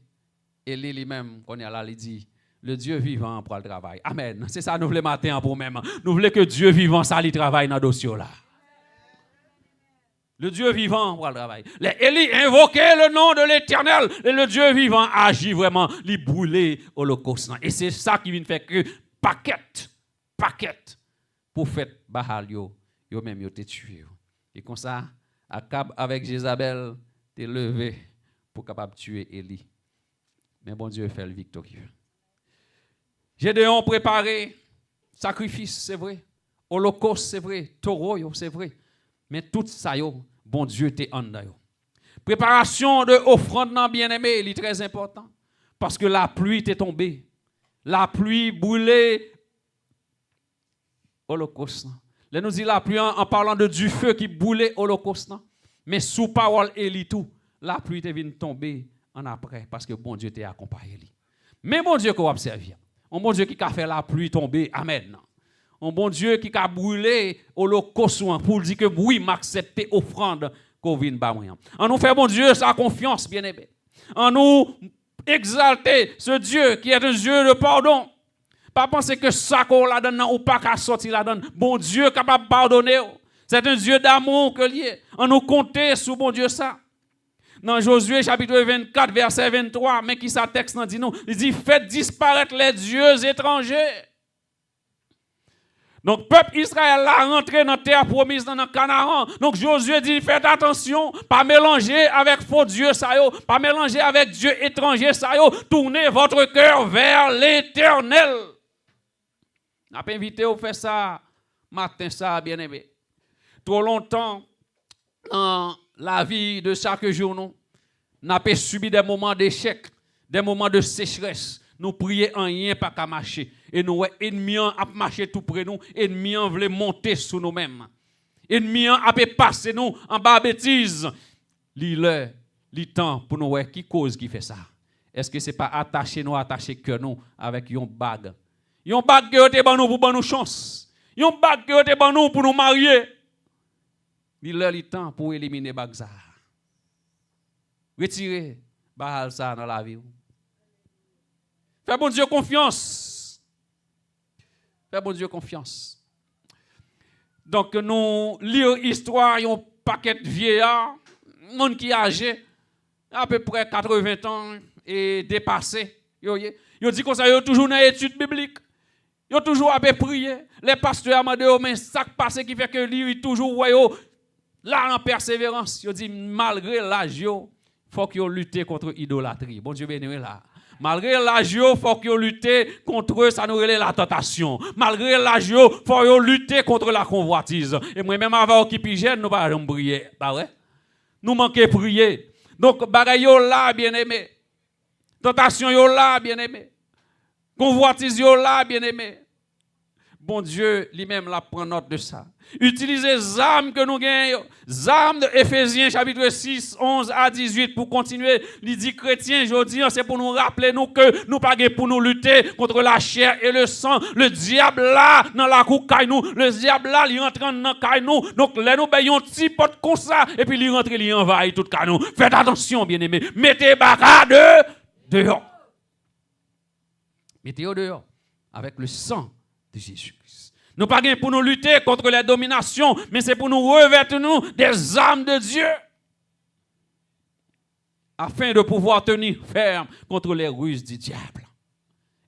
et lui-même, qu'on est là, il dit, le Dieu vivant pour le travail. Amen. C'est ça nous voulons matin pour même. Nous voulons que Dieu vivant, ça, il travaille dans le dossier là. Le Dieu vivant pour le travail. Les Élie invoquait le nom de l'Éternel et le Dieu vivant agit vraiment, il brûler holocauste. Et c'est ça qui vient faire que paquet pour faire Baal yo même yo te tué. Et comme ça, Akab avec Jézabel t'est levé pour capable tuer Élie. Mais bon Dieu fait le victorieux. Gédéon préparé sacrifice, c'est vrai. Holocauste, c'est vrai. Taureau, c'est vrai. Mais tout ça, bon Dieu t'est en dedans. Préparation de offrande, bien-aimé, il est très important. Parce que la pluie t'est tombée. La pluie brûlée. Holocauste. Là, nous dit la pluie en parlant de du feu qui brûlait holocauste. Mais sous parole Élie tout, la pluie t'est venue tomber en après. Parce que bon Dieu t'est accompagné. Mais bon Dieu qu'on va servir. Un bon Dieu qui a fait la pluie tomber. Amen. Un bon Dieu qui a brûlé holocauste pour dire que oui, m'accepter offrande qu'on vient ba moi. En nous fait bon Dieu sa confiance bien-aimé. En nous exalter ce Dieu qui est un Dieu de pardon. Pas penser que ça qu'on la donne ou pas qu'à sortir la donne. Bon Dieu capable de pardonner. C'est un Dieu d'amour que lié. En nous compter sur bon Dieu ça. Dans Josué chapitre 24 verset 23, mais qui ça texte dit nous, il dit faites disparaître les dieux étrangers. Donc peuple Israël a rentré dans la terre promise dans le Canaan. Donc Josué dit faites attention, pas mélanger avec faux dieux ça yo, pas mélanger avec dieu étranger ça yo, tournez votre cœur vers l'Éternel. N'a pas invité à faire ça matin ça bien-aimé. Trop longtemps dans la vie de chaque jour, nous n'avons subi des moments d'échec, des moments de sécheresse. Nous prions en rien pas qu'à marcher. Et nous, ennemis a marché tout près de nous. Ennemis voulait monter sur nous-mêmes. Ennemis a passer nous en bas bêtise. L'heure, le temps pour nous, qui cause qui fait ça? Est-ce que ce n'est pas attacher que nous avec une bague? Une bague qui est pour nous pour nous chance. Une bague qui est pour nous pour nous marier. L'heure, le temps pour éliminer bague ça. Retirer Baal ça dans la vie. Fais bon Dieu confiance. Fais bon Dieu confiance. Donc nous lire histoire, un paquet de vieillards, monde qui âgé, à peu près 80 ans et dépassé. Yo dit comme ça, yo toujours dans étude biblique. Yo toujours à prier. Les pasteurs m'ont dit mais ça passé qui fait que lui toujours là en persévérance. Yo dit malgré l'âge yo, faut que yo lutter contre l'idolâtrie. Bon Dieu béni là. Malgré l'âge, il faut que lutter contre ça nous relève la tentation. Malgré l'âge, il faut lutter contre la convoitise. Et moi-même, avant qui pigène, nous ne pouvons pas prier. Pas vrai? Nous manquons de prier. Donc, bagaille là, bien-aimé. Tentation là, bien-aimé. Convoitise là, bien-aimé. Bon Dieu, lui-même, la prend note de ça. Utilisez les armes que nous gagnons. Les armes de Éphésiens, chapitre 6, 11 à 18, pour continuer. Il dit chrétien, je dis, c'est pour nous rappeler nous que nous pas pour nous lutter contre la chair et le sang. Le diable là, dans la cour nous. Le diable là, il rentre dans nous. Donc, là, nous payons un petit pot comme ça, et puis il rentre, il envahit tout nous. Faites attention, bien-aimés. Mettez barrade dehors. Mettez-le dehors. Avec le sang de Jésus-Christ. Nous pas pour nous lutter contre les dominations, mais c'est pour nous revêtir nous des armes de Dieu. Afin de pouvoir tenir ferme contre les ruses du diable.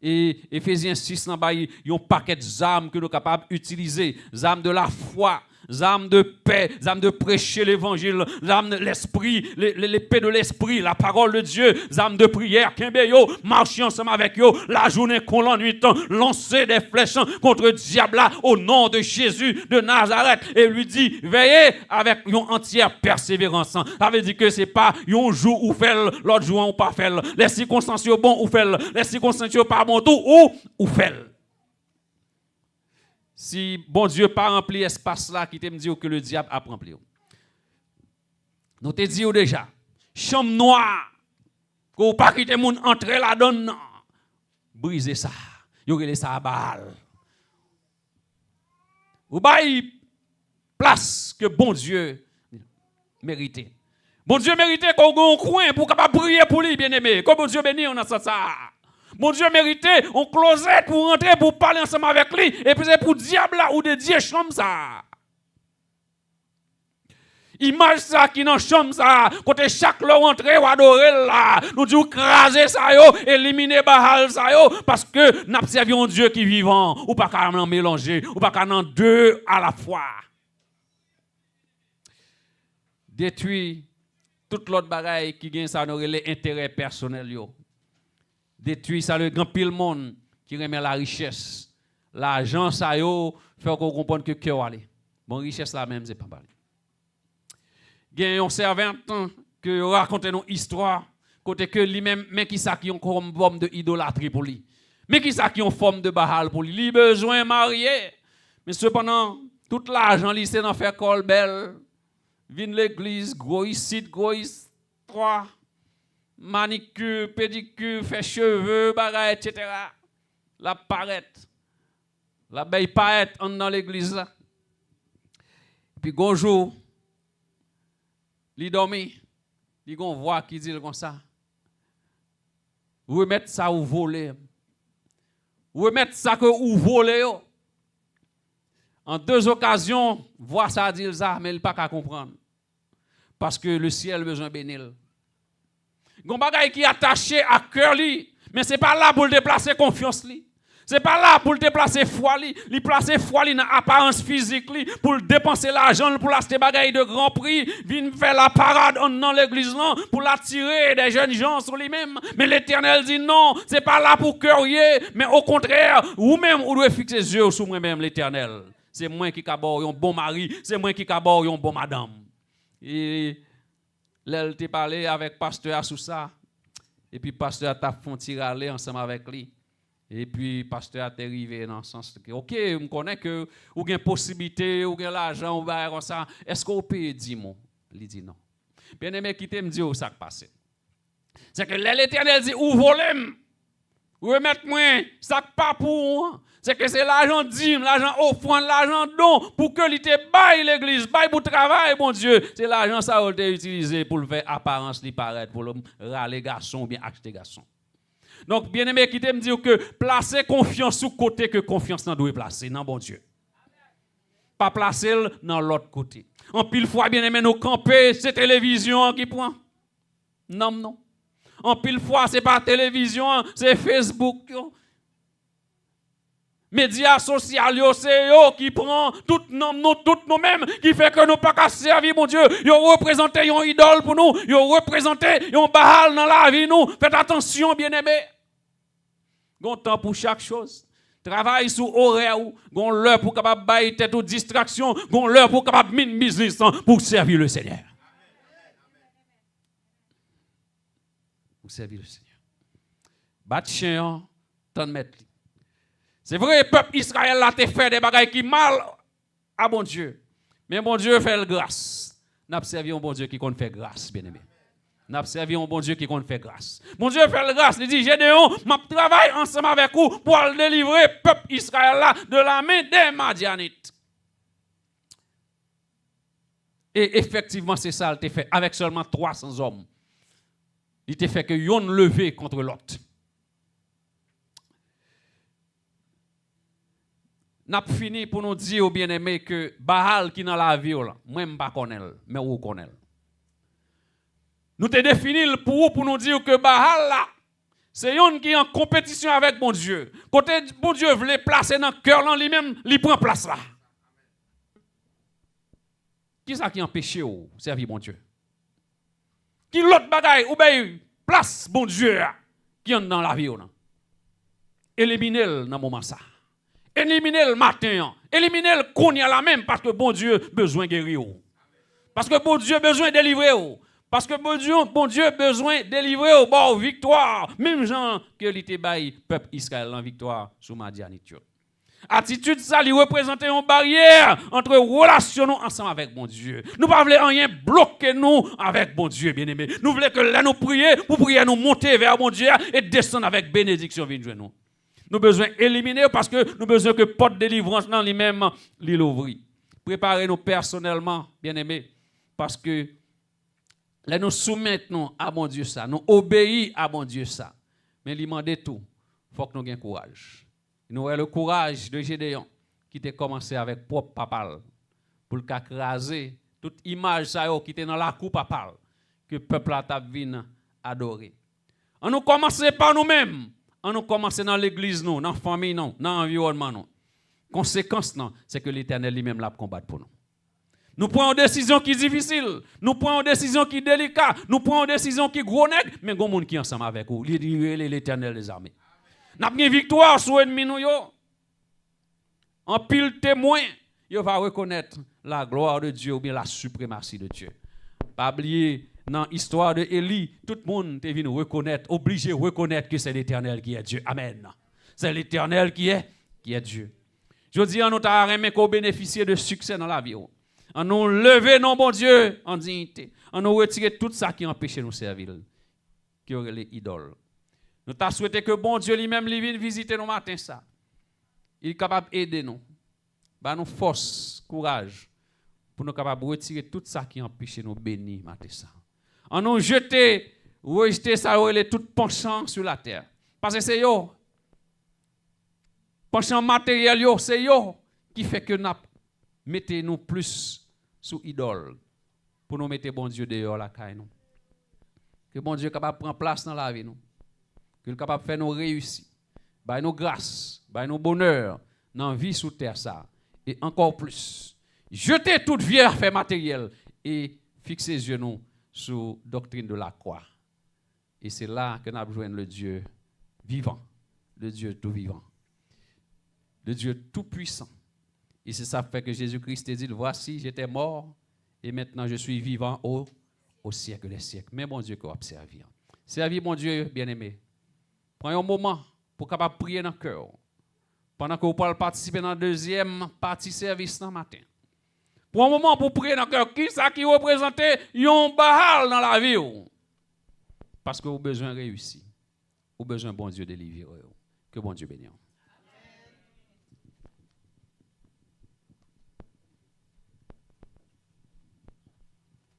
Et Éphésiens 6, il y a un paquet d'armes que nous sommes capables d'utiliser. Les armes de la foi, âmes de paix, âmes de prêcher l'évangile, âmes de l'esprit, l'épée de l'esprit, la parole de Dieu, âmes de prière, Kimbeyo, marcher ensemble avec eux, la journée qu'on l'ennuie, lancer des flèches contre le diable là, au nom de Jésus de Nazareth, et lui dit, veillez avec une entière persévérance. Ça veut dire que c'est pas un jour ou fait, l'autre jour ou pas fait, les circonstances bon ou fait, les circonstances pas bon tout ou fait. Si bon Dieu pas rempli l'espace là, qui te me dit que le diable a rempli. Nous te dit déjà, chambre noire, qu'on pas quitter moun entrer là-dedans, briser ça, yo relé ça à balle. Ou bail place que bon Dieu mérite. Bon Dieu mérite qu'on ait un coin pour capable prier pour lui, bien-aimé. Comme bon Dieu béni, on a ça. Mon Dieu méritait un closet pour rentrer, pour parler ensemble avec lui. Et puis c'est pour diable là ou de Dieu chambre ça. Image ça qui dans chambre ça. Côté chaque leur rentrée ou adorer là. Nous disons craser ça yo, éliminer Baal ça yo. Parce que nous servons un Dieu qui est vivant. Ou pas qu'à mélanger. Ou pas qu'à en deux à la fois. Détruit toute l'autre bagaille qui gagne ça, nous les intérêts personnels yo. Détruit ça le grand pile monde qui remet la richesse. L'argent ça yo fait qu'on comprenne que cœur aller. Bon richesse là même c'est pas mal. Gagne un servant que raconte une histoire côté que lui même mais qui ça qui ont comme forme de idolâtrie pour lui. Mais qui ça qui ont forme de Baal pour lui. Il besoin marier. Mais cependant tout l'argent lui c'est dans faire col belle. Vin l'église, gros ici, trois, manicure, pédicure, fait cheveux, bagaille, etc. La parette. La belle parette dans l'église là. Puis bonjour, il dormi, il gon voix qui dit comme ça. Remettre ça ou voler. Remettre ça que ou voler. En deux occasions, voix ça dit ça, mais il pas qu'à comprendre. Parce que le ciel a besoin de bénir. Gon bagay qui est attaché à cœur li, mais c'est pas là pour le déplacer confiance li. C'est pas là pour le déplacer foi li, li placer foi li dans apparence physique li pour dépenser l'argent pour l'acheter bagay de grand prix, vinn faire la parade dans l'église là pour l'attirer des jeunes gens sur lui-même. Mais l'Éternel dit non, c'est pas là pour cœurier, mais au contraire, ou même ou doit fixer les yeux sur moi-même l'Éternel. C'est moi qui cabor un bon mari, c'est moi qui cabor un bon madame. Et elle t'a parlé avec pasteur sur ça. Et puis pasteur t'a fait tirer ensemble avec lui. Et puis pasteur t'a arrivé dans le sens que OK, je connais que ou gain possibilité ou gain l'argent ou va comme ça. Est-ce qu'on peut dire moi? Il dit non. Bien-aimé qui te me dit où ça passe. C'est que l'Éternel dit ou volem. Remettre-moi ça pas pour c'est que c'est l'argent dîme, l'argent offrande, l'argent don pour que l'ité baille l'église, baille pour travail, mon Dieu. C'est l'argent ça a été utilisé pour le faire apparence li paraître, pour le râler garçon ou bien acheter garçon. Donc, bien aimé, qui te me dire que placer confiance sous côté que confiance n'a doit placer, non, bon Dieu. Pas placer dans l'autre côté. En pile fois, bien aimé, nous camper, c'est télévision qui prend. Non, non. En pile fois, c'est pas télévision, c'est Facebook. Médias sociaux, c'est eux qui prend tout nous-mêmes, qui fait que nous pas qu'à servir, mon Dieu. Ils représentent une idole pour nous, ils représentent un Baal dans la vie, nous. Faites attention, bien-aimés. Gon temps pour chaque chose. Travail sous horaire, gon l'heure pour capable bailler tête ou distraction, gon l'heure pour capable mine business pour servir le Seigneur. Pour servir le Seigneur. Bat chien, tant de mettre. C'est vrai, le peuple Israël a fait des bagailles qui mal à bon Dieu. Mais bon Dieu fait la grâce. Nous avons servi un bon Dieu qui compte faire grâce, bien aimé. Nous avons servi un bon Dieu qui compte faire grâce. Mon Dieu fait la grâce. Il dit, Gédéon, je travaille ensemble avec vous pour délivrer le peuple Israël là de la main des Madianites. Et effectivement, c'est ça, il t'a fait avec seulement 300 hommes. Il t'a fait que yon levé contre l'autre. N'a fini pour nous dire, bien aimé, que Baal qui dans la vie, moi je ne connais pas, mais vous connaissez. Nous te défini pour nous dire que Baal là, c'est un qui est en compétition avec bon Dieu. Côté bon Dieu veut placer dans le cœur lui-même, il prend place là. Qui ça qui empêche ou servir bon Dieu? Qui l'autre bagaille ou bien place bon Dieu qui est dans la vie ou non? Éliminez-le dans le moment ça. Éliminez-le matin. Éliminez-le qu'on y a la même parce que bon Dieu besoin de guérir. Parce que bon Dieu besoin de délivrer. Parce que bon Dieu besoin de délivrer. Bon, victoire. Même gens que l'été bail peuple Israël en victoire sous Madianite. Attitude ça lui représente une barrière entre relation nous ensemble avec bon Dieu. Nous ne voulons rien bloquer nous avec bon Dieu bien-aimé. Nous voulons que là nous prier pour prier nous monter vers bon Dieu et descendre avec bénédiction vienne jouer nous. Nous avons besoin d'éliminer parce que nous avons besoin que porte de délivrance dans lui-même l'ouvrir. Préparez-nous personnellement, bien-aimés, parce que là nous soumettons à bon Dieu ça, nous obéissons à bon Dieu ça. Mais lui demander tout, il faut que nous ayons courage. Nous avons le courage de Gédéon qui a commencé avec propre papal pour le craser toute image ça qui était dans la coupe papal que le peuple a venu adorer. On nous commencer par nous-mêmes. On nous commence dans l'église, dans la famille, dans l'environnement. Conséquence, c'est que l'Éternel lui-même l'a combattre pour nous. Nous prenons une décision qui est difficile, nous prenons une décision qui est délicate, nous prenons une décision qui est gros nègre, mais il y a des gens qui sont ensemble avec vous. L'Éternel des armées. Nous avons une victoire sur l'ennemi. En pile témoin, il va reconnaître la gloire de Dieu ou bien la suprématie de Dieu. Pas oublier. Dans l'histoire de Élie, tout le monde est venu reconnaître, obligé de reconnaître que c'est l'Éternel qui est Dieu. Amen. C'est l'Éternel qui est Dieu. Je dis, nous avons bénéficié de succès dans la vie. On nous lever non bon Dieu en dignité. On nous retirer tout ça qui empêche nous servir, qui aurait les idoles. Nous avons souhaité que bon Dieu lui-même vienne visiter nos matins ça. Il est capable d'aider nous. Bah nous force, courage pour nous capables de retirer tout ça qui empêche nous bénir matin ça. On nous jeté, rejeté ça, tout penchant sur la terre. Parce que c'est yo. Penchant matériel, c'est yo qui fait que nous mettons nous plus sous idole pour nous mettre bon Dieu dehors la caille nous. Que bon Dieu est capable de prendre place dans la vie nous. Qu'il est capable de faire nous réussir. By nous grâce, by nous bonheur dans la vie sous terre ça. Et encore plus. Jeter toute vieille affaire matérielle et fixer les yeux nous sur la doctrine de la croix. Et c'est là que nous avons besoin le Dieu vivant, le Dieu tout vivant, le Dieu tout puissant. Et c'est ça fait que Jésus-Christ a dit, voici, j'étais mort et maintenant je suis vivant au siècle des siècles. Mais mon Dieu, qu'on va servir. Servir mon Dieu bien-aimé. Prenez un moment pour capable prier dans le cœur. Pendant que vous pouvez participer dans la deuxième partie service dans le matin. Pour un moment, pour prier dans le cœur, qui ça qui représente un bahal dans la vie? Parce que vous avez besoin de réussir. Vous avez besoin de bon Dieu délivrer. Que bon Dieu bénisse.